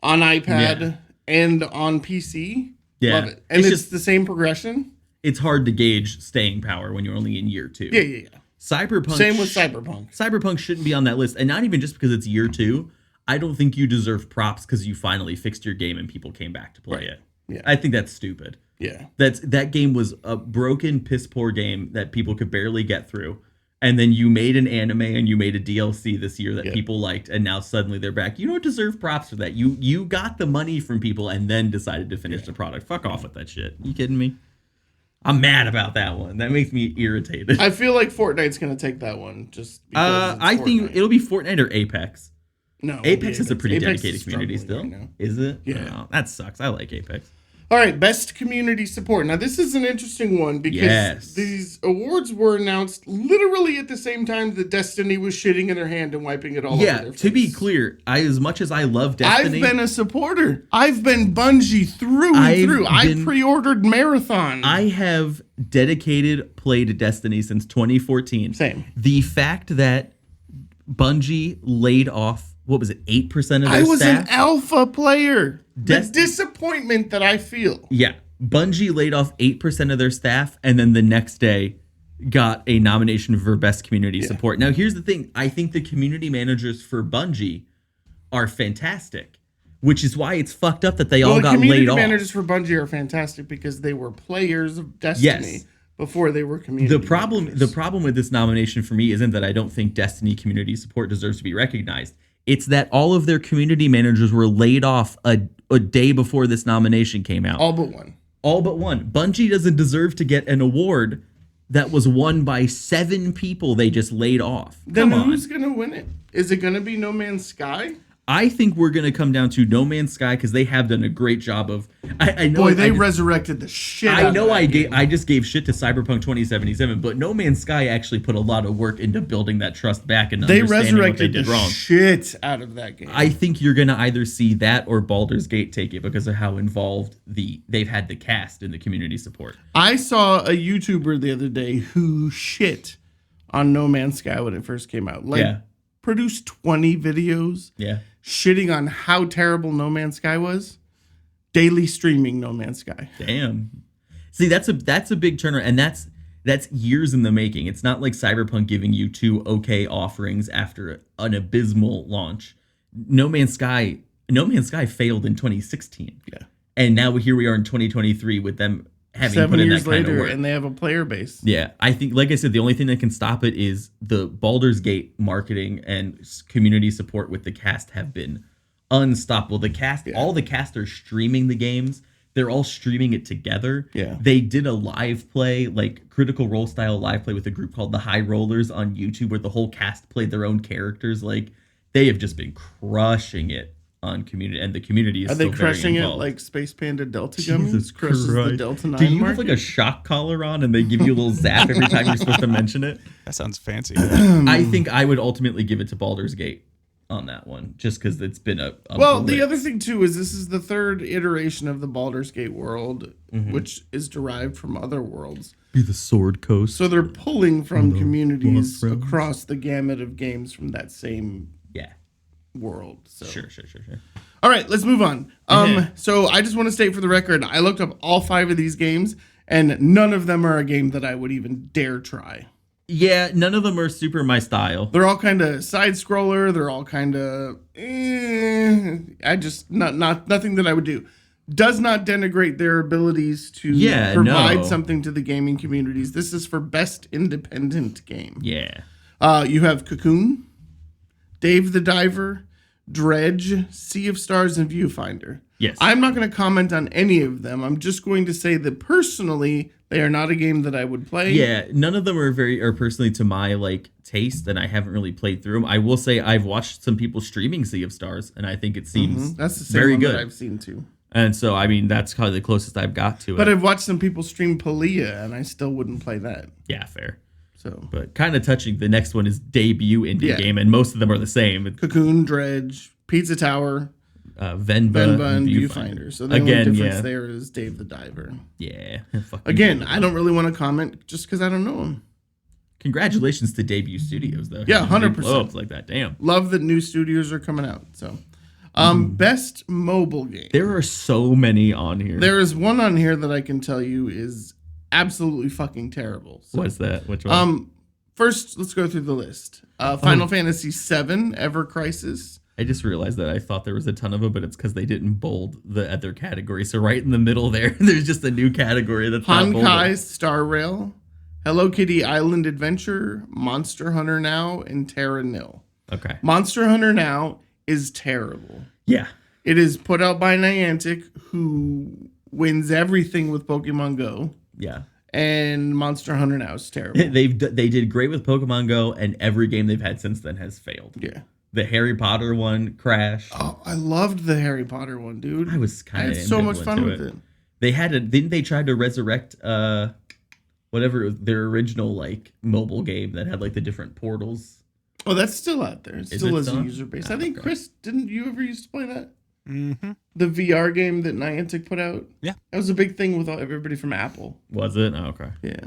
on iPad, and on PC. Yeah. Love it. And it's the same progression. It's hard to gauge staying power when you're only in year 2. Yeah. Cyberpunk. Same with Cyberpunk. Cyberpunk shouldn't be on that list. And not even just because it's year 2. I don't think you deserve props because you finally fixed your game and people came back to play it. Yeah. I think that's stupid. Yeah. That game was a broken, piss poor game that people could barely get through. And then you made an anime and you made a DLC this year that people liked, and now suddenly they're back. You don't deserve props for that. You got the money from people and then decided to finish the product. Fuck off with that shit. You kidding me? I'm mad about that one. That makes me irritated. I feel like Fortnite's gonna take that one just because I think it'll be Fortnite or Apex. No, Apex is a pretty Apex dedicated is community still. right Is it? Yeah. Oh, that sucks. I like Apex. All right, best community support. Now this is an interesting one because these awards were announced literally at the same time that Destiny was shitting in their hand and wiping it all over their face. To be clear, as much as I love Destiny, I've been a supporter. I've been Bungie through and through. I pre-ordered Marathon. I have played Destiny since 2014. Same. The fact that Bungie laid off, what was it, 8% of their staff? I was an alpha player. The disappointment that I feel. Yeah. Bungie laid off 8% of their staff and then the next day got a nomination for best community support. Now, here's the thing. I think the community managers for Bungie are fantastic, which is why it's fucked up that they all got laid off. Community managers for Bungie are fantastic because they were players of Destiny before they were community managers. The problem with this nomination for me isn't that I don't think Destiny community support deserves to be recognized. It's that all of their community managers were laid off a day before this nomination came out. All but one. All but one. Bungie doesn't deserve to get an award that was won by 7 people they just laid off. Then who's going to win it? Is it going to be No Man's Sky? I think we're going to come down to No Man's Sky because they have done a great job of... I know. Boy, they resurrected the shit out of that game. I just gave shit to Cyberpunk 2077, but No Man's Sky actually put a lot of work into building that trust back and understanding what they did wrong. Shit out of that game. I think you're going to either see that or Baldur's Gate take it because of how involved they've had the cast in the community support. I saw a YouTuber the other day who shit on No Man's Sky when it first came out. Produced 20 videos. Yeah. Shitting on how terrible No Man's Sky was. Daily streaming No Man's Sky. Damn. See, that's a big turnaround, and that's years in the making. It's not like Cyberpunk giving you 2 okay offerings after an abysmal launch. No Man's Sky failed in 2016. Yeah. And now here we are in 2023 with them having 7 put in years that kind later, of work. and they have a player base. Yeah, I think, like I said, the only thing that can stop it is the Baldur's Gate marketing and community support with the cast have been unstoppable. The cast, all the cast are streaming the games. They're all streaming it together. Yeah. They did a live play, like Critical Role style live play with a group called the High Rollers on YouTube where the whole cast played their own characters. Like, they have just been crushing it on community, and the community is Are they still very crushing it involved. like Space Panda Delta Jesus Gummies? Crushes the Christ. Delta 9 Do you have market? like a shock collar on and they give you a little zap every time you're supposed to mention it? That sounds fancy. I think I would ultimately give it to Baldur's Gate on that one, just because it's been a well, the blitz. other thing too is this is the 3rd iteration of the Baldur's Gate world, which is derived from other worlds. Be the Sword Coast. So they're pulling from communities Warframes. across the gamut of games from that same world. So Sure. All right, let's move on. Yeah. So I just want to state for the record, I looked up all 5 of these games, and none of them are a game that I would even dare try. Yeah, none of them are super my style. They're all kind of side scroller. They're all kind of, I just nothing that I would do. Does not denigrate their abilities to provide something to the gaming communities. This is for best independent game. Yeah. You have Cocoon, Dave the Diver, Dredge, Sea of Stars, and Viewfinder. Yes. I'm not going to comment on any of them. I'm just going to say that personally, they are not a game that I would play. Yeah, none of them are personally to my like taste, and I haven't really played through them. I will say I've watched some people streaming Sea of Stars, and I think it seems that's the same very one good. that I've seen too. And so, I mean, that's probably the closest I've got to it. But I've watched some people stream Palia, and I still wouldn't play that. Yeah, fair. So, but kind of touching. The next one is debut indie game, and most of them are the same. Cocoon, Dredge, Pizza Tower, Venba, and Viewfinder. So the only difference there is Dave the Diver. Yeah. Again, I don't really want to comment just because I don't know him. Congratulations to Debut Studios, though. Yeah, 100%. Like that. Damn. Love that new studios are coming out. So, best mobile game. There are so many on here. There is one on here that I can tell you is absolutely fucking terrible. So, what's that? Which one? First, let's go through the list. Final Fantasy VII, Ever Crisis. I just realized that I thought there was a ton of them, but it's because they didn't bold the other category. So right in the middle there, there's just a new category that's not bolded. Honkai Star Rail, Hello Kitty Island Adventure, Monster Hunter Now, and Terra Nil. Okay. Monster Hunter Now is terrible. Yeah. It is put out by Niantic, who wins everything with Pokemon Go. Yeah. And Monster Hunter Now is terrible. They did great with Pokemon Go, and every game they've had since then has failed. Yeah. The Harry Potter one crashed. Oh, I loved the Harry Potter one, dude. I was kind of had so much fun with it. They didn't they try to resurrect whatever their original like mobile game that had like the different portals. Oh, that's still out there. It still is a still? user base. I think Chris, didn't you ever used to play that? Mm-hmm. The VR game that Niantic put out. Yeah, that was a big thing with everybody from Apple. Was it? Oh, okay. Yeah.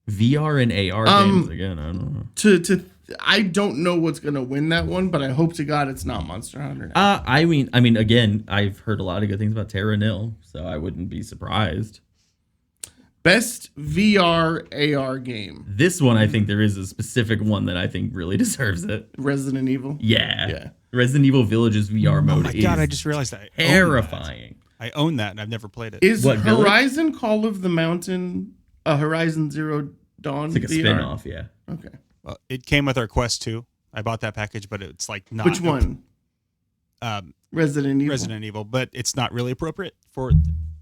VR and AR games again. I don't know. I don't know what's gonna win that one, but I hope to God it's not Monster Hunter. I mean, again, I've heard a lot of good things about Terra Nil, so I wouldn't be surprised. Best VR AR game. This one, I think there is a specific one that I think really deserves it. Resident Evil. Yeah. Resident Evil Village's VR mode. Oh my God! I just realized that. Terrifying. I own that, and I've never played it. Is Horizon Call of the Mountain a Horizon Zero Dawn? It's like a spin-off, yeah. Okay. Well, it came with our Quest 2. I bought that package, but it's like not. Which one? Resident Evil. Resident Evil, but it's not really appropriate for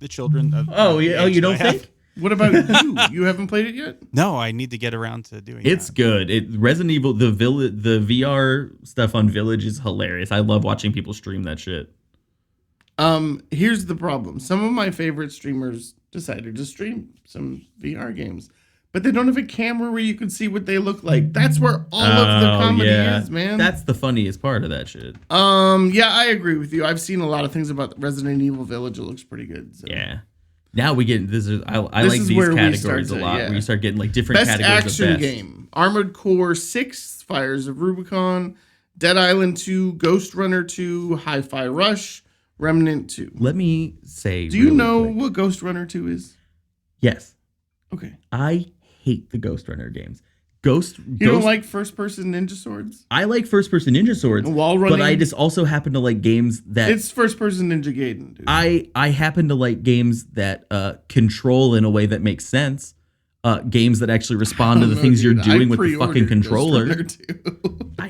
the children. You don't think? What about you? You haven't played it yet? No, I need to get around to doing it. It's good. Resident Evil, the VR stuff on Village is hilarious. I love watching people stream that shit. Here's the problem. Some of my favorite streamers decided to stream some VR games, but they don't have a camera where you can see what they look like. That's where all of the comedy is, man. That's the funniest part of that shit. Yeah, I agree with you. I've seen a lot of things about Resident Evil Village. It looks pretty good. So. Yeah. Now we get I like these categories a lot. Where you start getting like different best categories action of best. game: Armored Core 6, Fires of Rubicon, Dead Island 2, Ghost Runner 2, Hi-Fi Rush, Remnant 2. Let me say, do you know what Ghost Runner 2 is? Yes. Okay. I hate the Ghost Runner games. You don't like first-person ninja swords? I like first-person ninja swords, wall running, but I just also happen to like games that it's first-person Ninja Gaiden. Dude. I happen to like games that control in a way that makes sense. Games that actually respond to the things you're doing with the fucking controller. I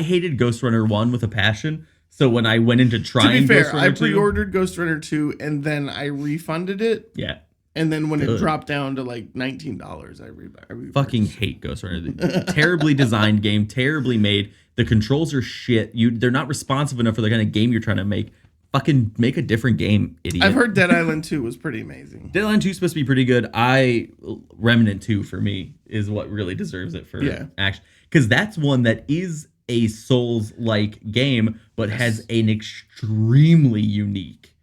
hated Ghost Runner 1 with a passion. So when I went into trying Ghost Runner 2, I pre-ordered Ghost Runner 2 and then I refunded it. Yeah. And then when it dropped down to like $19, I fucking hate Ghost Runner. Terribly designed game, terribly made. The controls are shit. They're not responsive enough for the kind of game you're trying to make. Fucking make a different game, idiot. I've heard Dead Island 2 was pretty amazing. Dead Island 2 is supposed to be pretty good. Remnant 2 for me is what really deserves it for action. Because that's one that is a Souls-like game, but has an extremely unique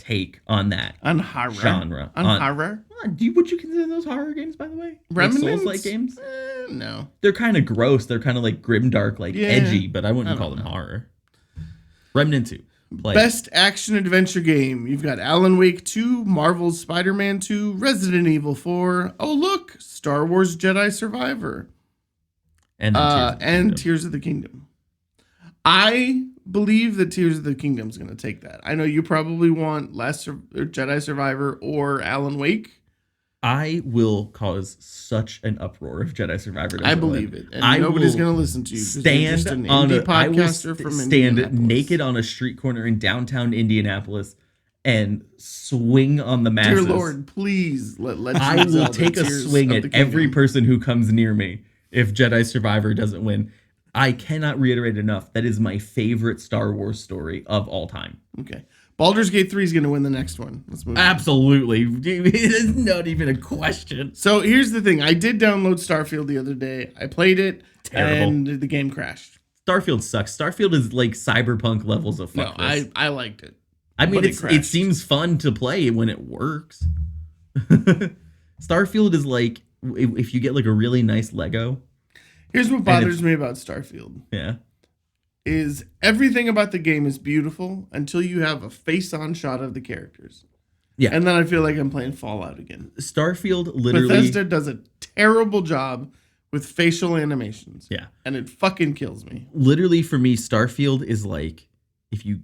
take on that On horror. genre. On horror. Would you consider those horror games, by the way? Remnants? Like Souls-like games? No. They're kind of gross. They're kind of like grimdark, like Yeah. edgy, but I wouldn't I don't call them know. horror. Remnant 2. Play. Best action adventure game. You've got Alan Wake 2, Marvel's Spider-Man 2, Resident Evil 4. Oh, look, Star Wars Jedi Survivor. And Tears of the Kingdom. I believe that Tears of the Kingdom is going to take that. I know you probably want Jedi Survivor or Alan Wake. I will cause such an uproar if Jedi Survivor doesn't I believe win. it. And nobody's going to listen to you. Stand an on indie a, I will podcaster from stand Indianapolis. naked on a street corner in downtown Indianapolis and swing on the masses. Dear Lord, please let I will take a swing at every person who comes near me if Jedi Survivor doesn't win. I cannot reiterate enough. That is my favorite Star Wars story of all time. Okay. Baldur's Gate 3 is going to win the next one. Let's move on. Absolutely. It's not even a question. So here's the thing. I did download Starfield the other day. I played it, Terrible. and the game crashed. Starfield sucks. Starfield is like cyberpunk levels of No, fuck this. I liked it. I mean, but it it crashed. seems fun to play when it works. Starfield is like if you get like a really nice Lego. Here's what bothers me about Starfield. Yeah. Is everything about the game is beautiful until you have a face-on shot of the characters. Yeah. And then I feel like I'm playing Fallout again. Starfield literally. Bethesda does a terrible job with facial animations. Yeah. And it fucking kills me. Literally for me, Starfield is like if you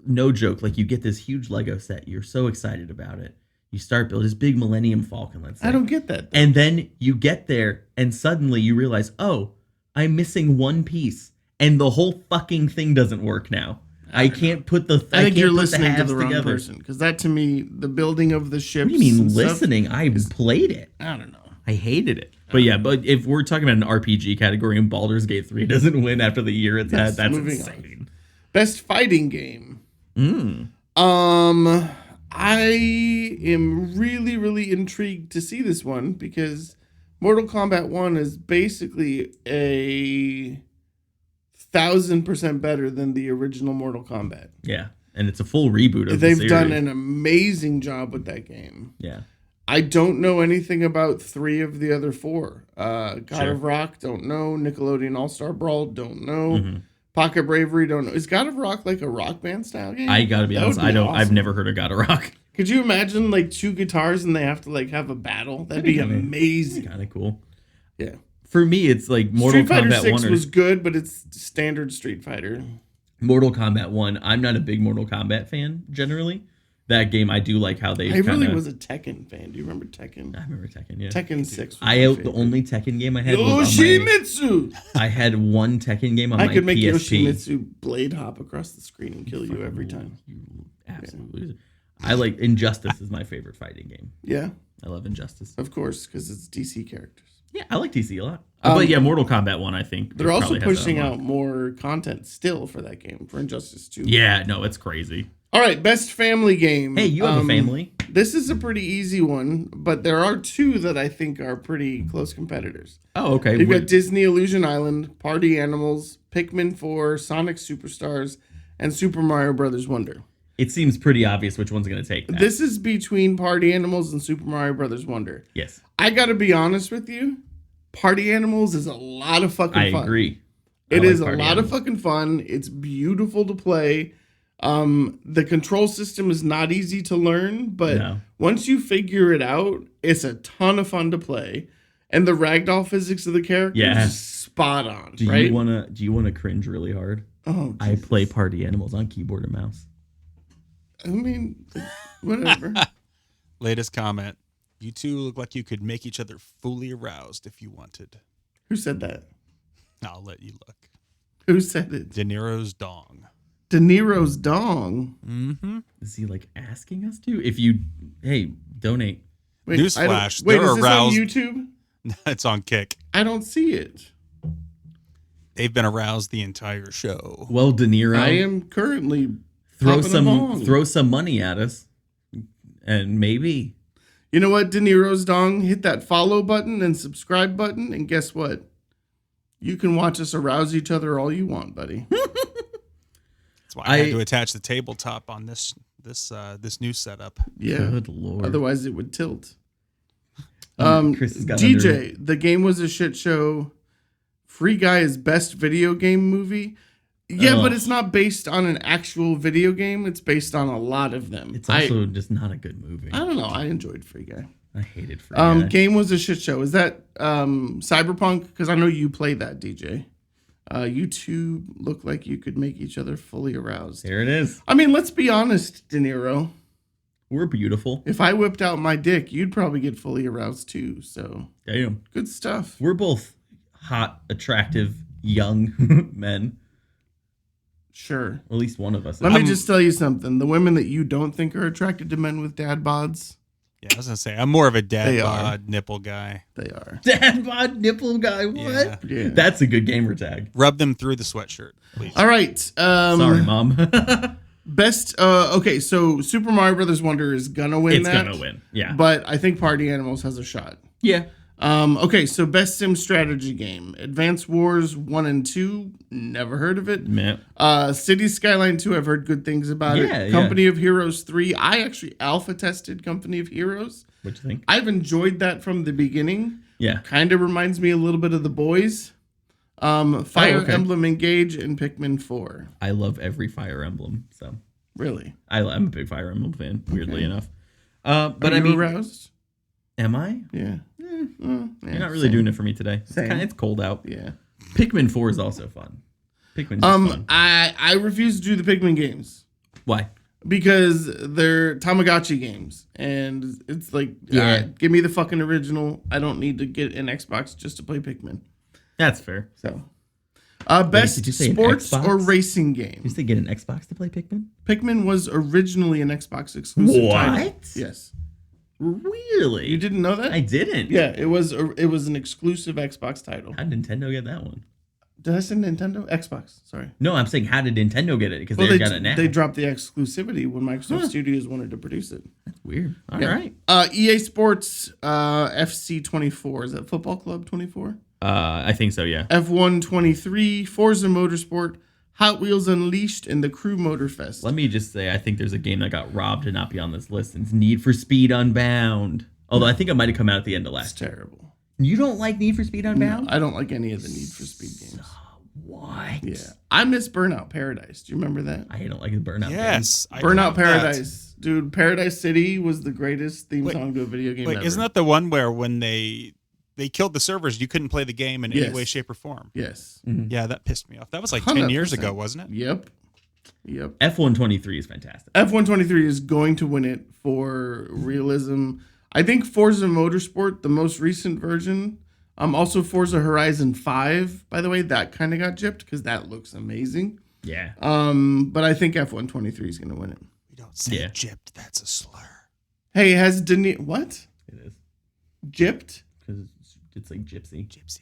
no joke, like you get this huge Lego set, you're so excited about it. You start build this big Millennium Falcon, let's say. I don't get that. And then you get there and suddenly you realize, oh, I'm missing one piece. And the whole fucking thing doesn't work now. I can't put the. I think you're put listening to halves the wrong together. person because that to me, the building of the ships. What do you mean and stuff listening? I played it. I don't know. I hated it. But yeah, but if we're talking about an RPG category and Baldur's Gate 3 doesn't win after the year it's had, that's moving insane. on. Best fighting game. I am really, really intrigued to see this one because Mortal Kombat 1 is basically 1,000% better than the original Mortal Kombat. Yeah, and it's a full reboot of the They've series. done an amazing job with that game. Yeah. I don't know anything about 3 of the other 4. God Sure. of Rock, don't know. Nickelodeon All-Star Brawl, don't know. Mm-hmm. Pocket Bravery, don't know. Is God of Rock like a Rock Band style game? I gotta be That honest, would be I've awesome. never heard of God of Rock. Could you imagine like 2 guitars and they have to like have a battle? That'd be amazing. Kind of cool. Yeah. For me, it's like Mortal Street Fighter Kombat 6 1 or was good, but it's standard Street Fighter. Mortal Kombat 1. I'm not a big Mortal Kombat fan generally. That game, I do like how they. I really was a Tekken fan. Do you remember Tekken? I remember Tekken. Yeah. Tekken 6. Was The only Tekken game I had was on my. Yoshimitsu! I had one Tekken game on I my could make PSP. Yoshimitsu blade hop across the screen and kill you every time. You absolute loser. I like Injustice is my favorite fighting game. Yeah, I love Injustice. of course, because it's DC characters. Yeah, I like DC a lot. But yeah, Mortal Kombat 1, I think. They're also probably has that pushing unlocked. out more content still for that game, for Injustice 2. Yeah, no, it's crazy. All right, best family game. Hey, you have a family. This is a pretty easy one, but there are 2 that I think are pretty close competitors. Oh, okay. You've got Disney Illusion Island, Party Animals, Pikmin 4, Sonic Superstars, and Super Mario Brothers Wonder. It seems pretty obvious which one's going to take that. This is between Party Animals and Super Mario Brothers Wonder. Yes. I got to be honest with you. Party Animals is a lot of fucking I fun. agree. It is a Party lot of Animals. fucking fun. It's beautiful to play. The control system is not easy to learn, but No. once you figure it out, it's a ton of fun to play. And the ragdoll physics of the characters Yeah. is spot on, Do right? you want to cringe really hard? Oh, I Jesus. play Party Animals on keyboard and mouse. I mean, whatever. Latest comment. You two look like you could make each other fully aroused if you wanted. Who said that? I'll let you look. Who said it? De Niro's dong. De Niro's dong. Mm-hmm. Is he like asking us to? If you, hey, donate. Wait, Newsflash, Wait, they're is this aroused. on YouTube? It's on Kick. I don't see it. They've been aroused the entire show. Well, De Niro, I am currently throw popping along. some money at us, and maybe. You know what, De Niro's dong? Hit that follow button and subscribe button, and guess what? You can watch us arouse each other all you want, buddy. That's why I had to attach the tabletop on this this new setup. Yeah. Good lord. Otherwise, it would tilt. Chris has got DJ, the game was a shit show. Free Guy is best video game movie. Yeah, but it's not based on an actual video game. It's based on a lot of them. It's also just not a good movie. I don't know. I enjoyed Free Guy. I hated Free Guy. Game was a shit show. Is that Cyberpunk? Because I know you play that, DJ. You two look like you could make each other fully aroused. There it is. I mean, let's be honest, De Niro. We're beautiful. If I whipped out my dick, you'd probably get fully aroused too. So Damn. good stuff. We're both hot, attractive, young men. Sure. Or at least one of us. Let me just tell you something. The women that you don't think are attracted to men with dad bods, Yeah, I was gonna say I'm more of a dad They bod nipple guy. they are. Dad bod nipple guy. What? Yeah. That's a good gamer tag. Rub them through the sweatshirt, please. All right. Sorry, Mom. Best. Okay, so Super Mario Brothers Wonder is gonna win. It's gonna win. Yeah. But I think Party Animals has a shot. Yeah. Okay, so best sim strategy game: Advance Wars 1 and 2. Never heard of it. Man. Cities Skyline 2. I've heard good things about Yeah, it. Company of Heroes 3. I actually alpha tested Company of Heroes. What you think? I've enjoyed that from the beginning. Yeah. Kind of reminds me a little bit of The Boys. Fire okay. Emblem Engage and Pikmin 4. I love every Fire Emblem. So Really? I'm a big Fire Emblem fan. Weirdly enough. But Are I you mean, aroused? am I? Yeah. Yeah, You're not really doing it for me today. Same. It's cold out. Yeah. Pikmin 4 is also fun. Pikmin's just fun. I refuse to do the Pikmin games Why? because they're Tamagotchi games, and it's like, Yeah. give me the fucking original. I don't need to get an Xbox just to play Pikmin. That's fair. So, best did you say an sports Xbox? or racing game. You used to get an Xbox to play Pikmin? Pikmin was originally an Xbox exclusive title. What? Yes. Really? You didn't know that? I didn't. Yeah, it was an exclusive Xbox title. How did Nintendo get that one? Did I say Nintendo? Xbox. Sorry. No, I'm saying how did Nintendo get it? Because Well, they got it now. they dropped the exclusivity when Microsoft Studios wanted to produce it. That's weird. All right. EA Sports FC 24. Is that Football Club 24? I think so, yeah. F1 23, Forza Motorsport, Hot Wheels Unleashed, and the Crew Motorfest. Let me just say, I think there's a game that got robbed to not be on this list. And it's Need for Speed Unbound. Although I think it might have come out at the end of That's last year. terrible. You don't like Need for Speed Unbound? I don't like any of the Need for Speed games. What? Yeah. I miss Burnout Paradise. Do you remember that? I don't like the Burnout. Yes, I Burnout love that. Paradise. Dude, Paradise City was the greatest theme song to a video game ever. Isn't that the one where when they killed the servers, you couldn't play the game in any Yes. way, shape, or form? Yes. Yeah, that pissed me off. That was like 10 years 100%. ago, wasn't it? Yep. F123 is fantastic. F123 is going to win it for realism. I think Forza Motorsport, the most recent version, also Forza Horizon 5, by the way, that kind of got gypped because that looks amazing. Yeah. But I think F123 is going to win it. We don't say Yeah. gypped. That's a slur. Hey, has Denis... What? It is. Gypped? Because it's like gypsy. Gypsy.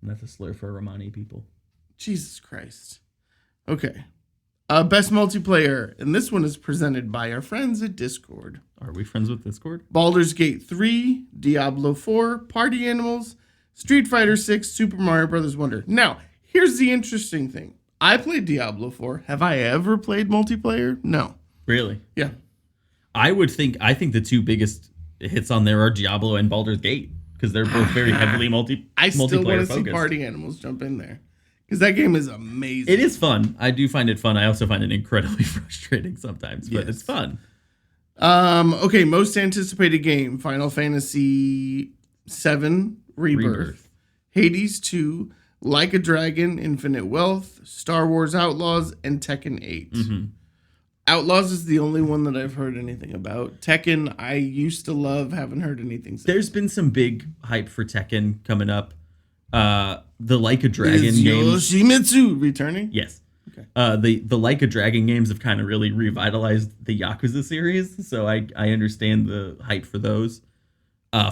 And that's a slur for Romani people. Jesus Christ. Okay. Best multiplayer. And this one is presented by our friends at Discord. Are we friends with Discord? Baldur's Gate 3, Diablo 4, Party Animals, Street Fighter 6, Super Mario Brothers Wonder. Now, here's the interesting thing. I played Diablo 4. Have I ever played multiplayer? No. Really? Yeah. I think the two biggest hits on there are Diablo and Baldur's Gate because they're both very heavily I still want multiplayer to see focused. Party Animals jump in there because that game is amazing. It is fun. I do find it fun. I also find it incredibly frustrating sometimes, but Yes. it's fun. Okay, most anticipated game: Final Fantasy VII Rebirth, Hades 2, Like a Dragon, Infinite Wealth, Star Wars Outlaws, and Tekken 8. Mm-hmm. Outlaws is the only one that I've heard anything about. Tekken, I used to love, haven't heard anything since. There's been some big hype for Tekken coming up. The Like a Dragon Is games. Yoshimitsu returning? Yes. Okay. The Like a Dragon games have kind of really revitalized the Yakuza series, so I understand the hype for those.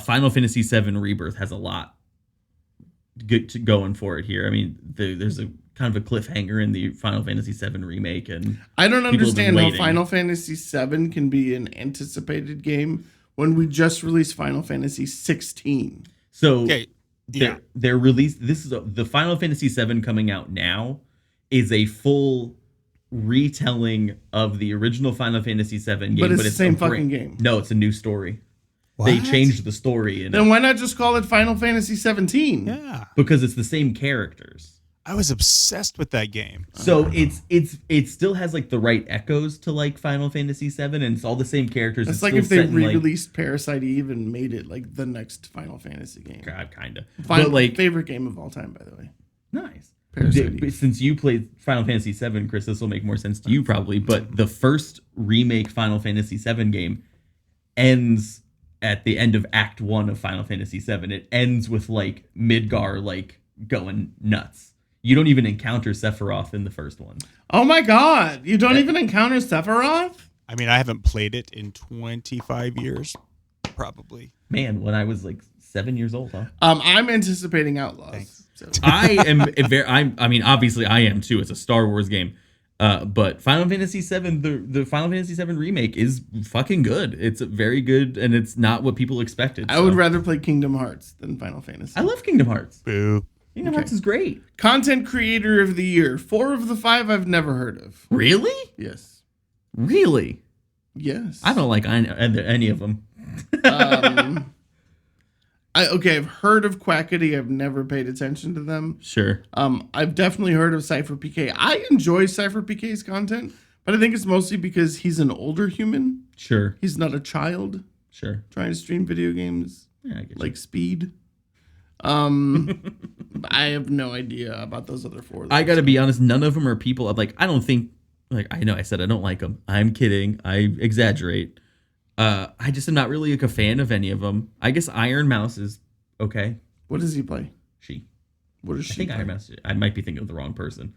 Final Fantasy VII Rebirth has a lot good going for it here. I mean, there's a kind of a cliffhanger in the Final Fantasy VII remake, and I don't people have been understand how waiting. Final Fantasy VII can be an anticipated game when we just released Final Fantasy 16. So Okay. Yeah. they're released. This is the Final Fantasy VII coming out now is a full retelling of the original Final Fantasy VII game, But it's the same a fucking game. No, it's a new story. What? They changed the story Then why not just call it Final Fantasy 17? Yeah. because it's the same characters. I was obsessed with that game. So it still has like the right echoes to like Final Fantasy VII, and it's all the same characters. It's like still if they set in, like, re-released Parasite Eve and made it like the next Final Fantasy game. God, kind of. Final, But like, favorite game of all time, by the way. nice. Parasite But Eve. since you played Final Fantasy VII, Chris, this will make more sense to you probably. But the first remake Final Fantasy VII game ends at the end of Act 1 of Final Fantasy VII. It ends with like Midgar like going nuts. You don't even encounter Sephiroth in the first one. Oh my god! You don't even encounter Sephiroth? I mean, I haven't played it in 25 years, probably. Man, when I was like 7 years old, huh? I'm anticipating Outlaws. Thanks. So. I am very. I mean, obviously, I am too. It's a Star Wars game, but Final Fantasy VII, the Final Fantasy VII remake is fucking good. It's very good, and it's not what people expected. I would rather play Kingdom Hearts than Final Fantasy. I love Kingdom Hearts. Boo. Kingdom Hearts is great. Content Creator of the Year. 4 of the 5 I've never heard of. Really? Yes. Really? Yes. I don't like any of them. I've heard of Quackity. I've never paid attention to them. Sure. I've definitely heard of Cypher PK. I enjoy Cypher PK's content, but I think it's mostly because he's an older human. Sure. He's not a child Sure. trying to stream video games Yeah, I get like you. Speed. I have no idea about those other 4. I gotta be honest. None of them are people. Like, I don't think. Like, I know I said I don't like them. I'm kidding. I exaggerate. I just am not really like a fan of any of them. I guess Iron Mouse is okay. What does he play? She. What does I she think play? Iron Mouse. I might be thinking of the wrong person.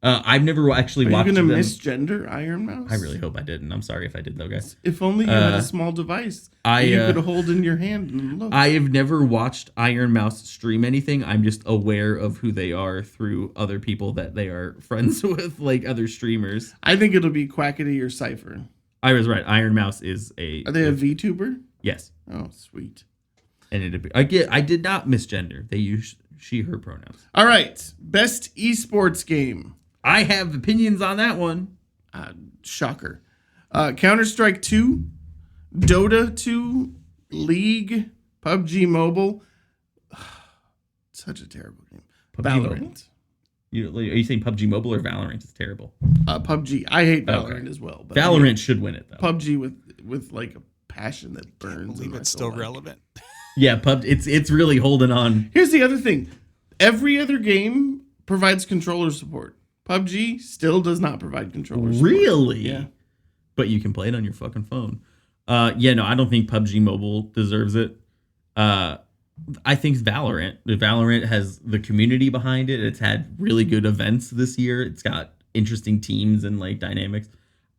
I've never actually Are you watched gonna them. misgender Iron Mouse? I really hope I didn't. I'm sorry if I did though, guys. If only you had a small device that you could hold in your hand and look. I have never watched Iron Mouse stream anything. I'm just aware of who they are through other people that they are friends with, like other streamers. I think it'll be Quackity or Cypher. I was right. Iron Mouse is a. Are they a VTuber? Yes, Oh, sweet. and I did not misgender. They use she her pronouns. All right. Best esports game. I have opinions on that one. Shocker. Counter-Strike 2, Dota 2, League, PUBG Mobile. Such a terrible game. PUBG Valorant. Are you saying PUBG Mobile or Valorant is terrible? PUBG. I hate Valorant Okay. as well. But Valorant should win it though. PUBG with like a passion that I burns. believe in my it's still soul. relevant. Yeah, it's really holding on. Here's the other thing. Every other game provides controller support. PUBG still does not provide controller support. Really? Yeah. But you can play it on your fucking phone. Yeah, no, I don't think PUBG Mobile deserves it. I think Valorant. Valorant has the community behind it. It's had really good events this year. It's got interesting teams and like dynamics.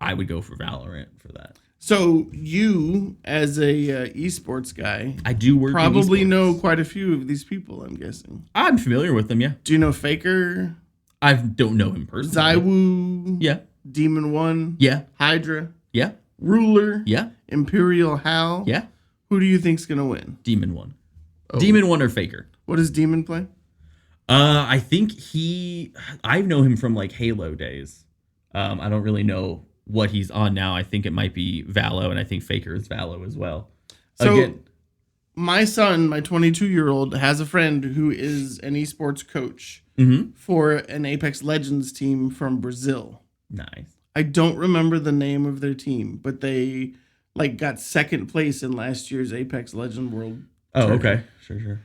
I would go for Valorant for that. So you, as a esports guy, I do work in probably esports. know quite a few of these people, I'm guessing. I'm familiar with them, yeah. Do you know Faker, I don't know him personally. Zywu, Yeah. Demon One, Yeah. Hydra, Yeah. Ruler, Yeah. Imperial Hal? Yeah. Who do you think's gonna win? Demon One. Oh. Demon One or Faker. What does Demon play? I think I know him from like Halo days. I don't really know what he's on now. I think it might be Valo, and I think Faker is Valo as well. So my son, my 22-year-old, has a friend who is an esports coach for an Apex Legends team from Brazil. Nice. I don't remember the name of their team, but they like got second place in last year's Apex Legend World. Oh, Tournament. okay. Sure.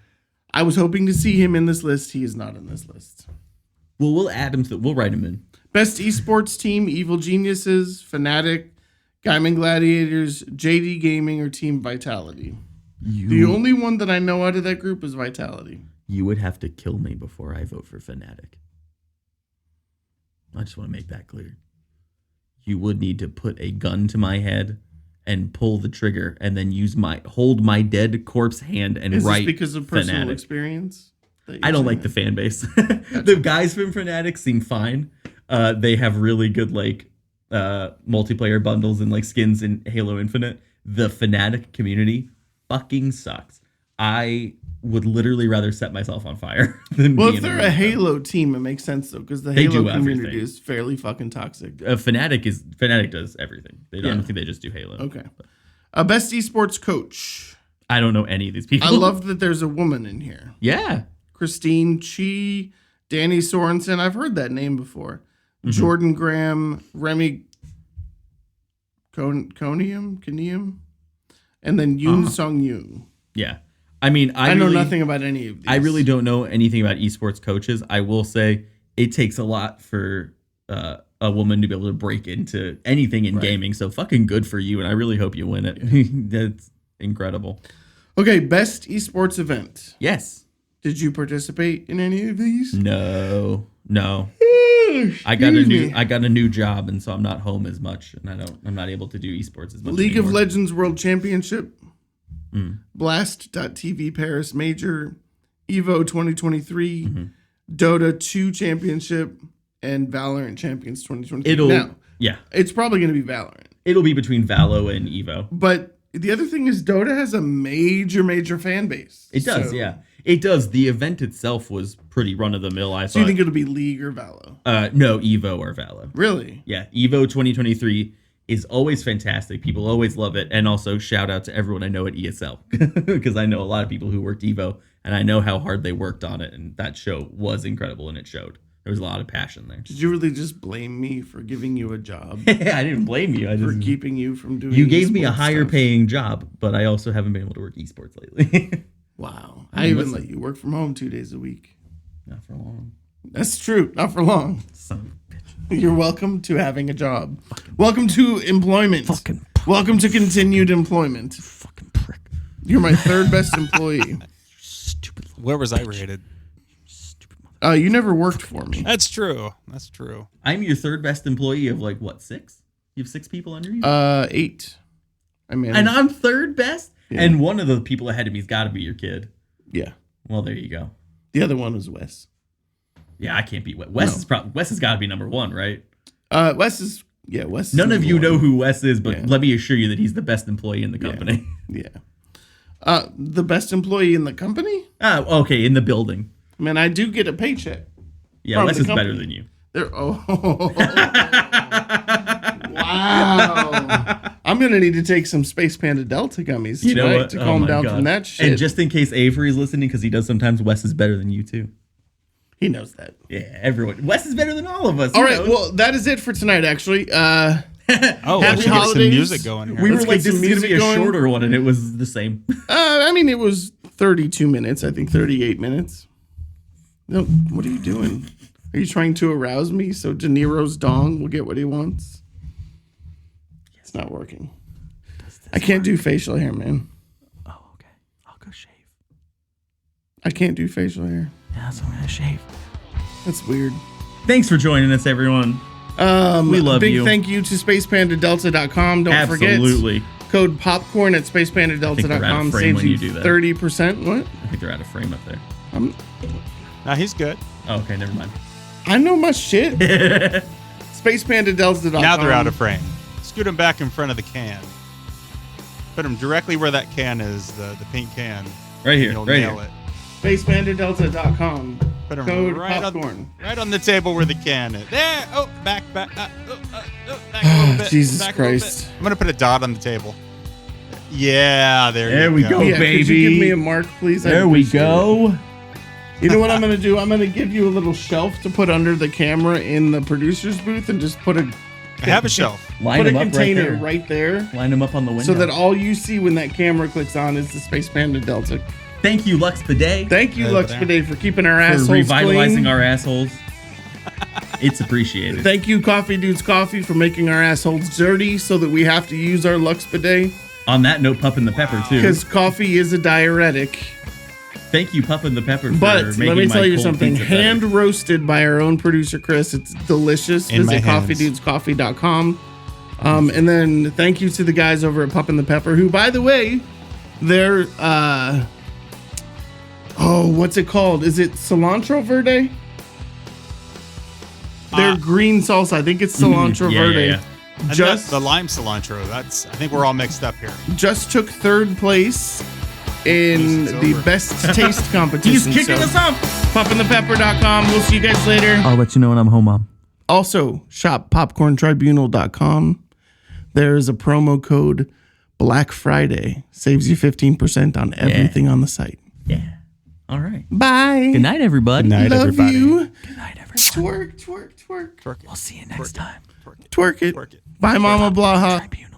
I was hoping to see him in this list. He is not in this list. Well, we'll add him. We'll write him in. Best esports team: Evil Geniuses, Fnatic, Gaiman Gladiators, JD Gaming, or Team Vitality. The only one that I know out of that group is Vitality. You would have to kill me before I vote for Fnatic. I just want to make that clear. You would need to put a gun to my head and pull the trigger, and then hold my dead corpse hand and Is write this because of personal Fnatic. experience? I don't like the fan base. The guys from Fnatic seem fine. They have really good like multiplayer bundles and like skins in Halo Infinite. The Fnatic community fucking sucks. I would literally rather set myself on fire than Well, be if in they're room a with them. Halo team, it makes sense though, because the They Halo do community everything. is fairly fucking toxic. Fnatic does everything. I don't think they just do Halo. Okay. Best esports coach. I don't know any of these people. I love that there's a woman in here. Yeah. Christine Chi, Danny Sorensen. I've heard that name before. Mm-hmm. Jordan Graham, Remy Conium, and then Yoon Sung Yoon. Yeah. I mean, I know nothing about any of these. I really don't know anything about esports coaches. I will say it takes a lot for a woman to be able to break into anything in gaming. So fucking good for you. And I really hope you win it. That's incredible. Okay, best esports event. Yes. Did you participate in any of these? No. Excuse I got me. a new job, and so I'm not home as much, and I'm not able to do esports as much. League of anymore. Legends World Championship, Blast.tv Paris Major, Evo 2023, Dota 2 Championship, and Valorant Champions 2023. It's probably going to be Valorant. It'll be between Valo and Evo. But the other thing is Dota has a major fan base. It does, yeah. It does. The event itself was pretty run-of-the-mill, I thought. So you think it'll be League or Valo? No, Evo or Valo. Really? Yeah, Evo 2023 is always fantastic. People always love it. And also shout out to everyone I know at ESL because I know a lot of people who worked Evo and I know how hard they worked on it. And that show was incredible and it showed. There was a lot of passion there. Did you really just blame me for giving you a job? I didn't blame you. I for just keeping you from doing You gave me a esports higher stuff. paying job, but I also haven't been able to work esports lately. Wow. I even let you work from home 2 days a week. Not for long. That's true. Not for long. Son of a bitch. You're welcome to having a job. Welcome to employment. Fucking Welcome to continued employment. fucking prick. You're my third best employee. Stupid. Where was I rated? Stupid. You never worked for me. That's true. I'm your third best employee of like what, 6? You have 6 people under you? 8. I mean, And I'm third best? Yeah. And one of the people ahead of me's got to be your kid. yeah. Well, there you go. The other one was Wes. Yeah, I can't beat Wes. Wes has got to be number 1, right? Wes is None of you number know one. who Wes is, but Yeah. let me assure you that he's the best employee in the company. Yeah. The best employee in the company? Okay, in the building. I mean, I do get a paycheck. Yeah, From Wes the is company. better than you. Wow. I'm going to need to take some Space Panda Delta gummies You know tonight what? to Oh calm my down God. from that shit. And just in case Avery's listening, because he does sometimes, Wes is better than you too. he knows that. Yeah, everyone. Wes is better than all of us. All He right, knows. well, that is it for tonight, actually. Oh, Happy let's get some holidays. music going here. we were let's like, get this some is going to music be a going. shorter one, and it was the same. I mean, it was 32 minutes. I think 38 minutes. No, what are you doing? Are you trying to arouse me so De Niro's dong will get what he wants? It's not working. I can't do facial hair, man. Oh, okay. I'll go shave. I can't do facial hair. Yeah, so I'm going to shave. That's weird. Thanks for joining us, everyone. We love big you. Thank you to spacepandadelta.com. Don't Absolutely. forget code popcorn at spacepandadelta.com. frame Saves when you you do that. 30%. What? I think they're out of frame up there. Nah, he's good. Oh, okay, never mind. I know my shit. Spacepandadelta.com. Now they're out of frame. Scoot him back in front of the can. Put him directly where that can is, the pink can. Right here, You'll right nail here. it. Spacepandadelta.com. Put him Code right popcorn. on the table where the can is. There. Oh, back. Back a little bit. Jesus back a little Christ. bit. I'm gonna put a dot on the table. Yeah, there we you go. Yeah, could you baby. give me a mark, please? I'd There we appreciate go. it. You know what I'm going to do? I'm going to give you a little shelf to put under the camera in the producer's booth and just put a I have a shelf. Line put a them up right container there. right there Line them up on the window. so that all you see when that camera clicks on is the Space Panda Delta. Thank you, Lux Bidet, Thank you, Lux Bidet, for keeping our for assholes revitalizing clean. our assholes. It's appreciated. Thank you, Coffee Dudes Coffee, for making our assholes dirty so that we have to use our Lux Bidet. On that note, Pup and the Pepper, too. Because coffee is a diuretic. Thank you, Pup and the Pepper, for But making let me my tell you cold something. pizza better. Hand roasted by our own producer, Chris. It's delicious. In my Visit hands. coffeedudescoffee.com. And then thank you to the guys over at Pup and the Pepper, who, by the way, they're, what's it called? Is it cilantro verde? They're green salsa. I think it's cilantro Yeah, verde. yeah. And Just the lime cilantro. I think we're all mixed up here. just took third place in the over. best taste competition. He's kicking us off. Puffingthepepper.com. We'll see you guys later. I'll let you know when I'm home, Mom. Also, shop popcorntribunal.com. There is a promo code Black Friday. Saves you 15% on everything on the site. Yeah. All right. Bye. Good night, everybody. Good night, Love everybody. you. Good night, everybody. Twerk, twerk, twerk. Twerk it. We'll see you next time. Twerk it. Twerk it. Twerk it. Bye, Mama Blaha. Tribunal.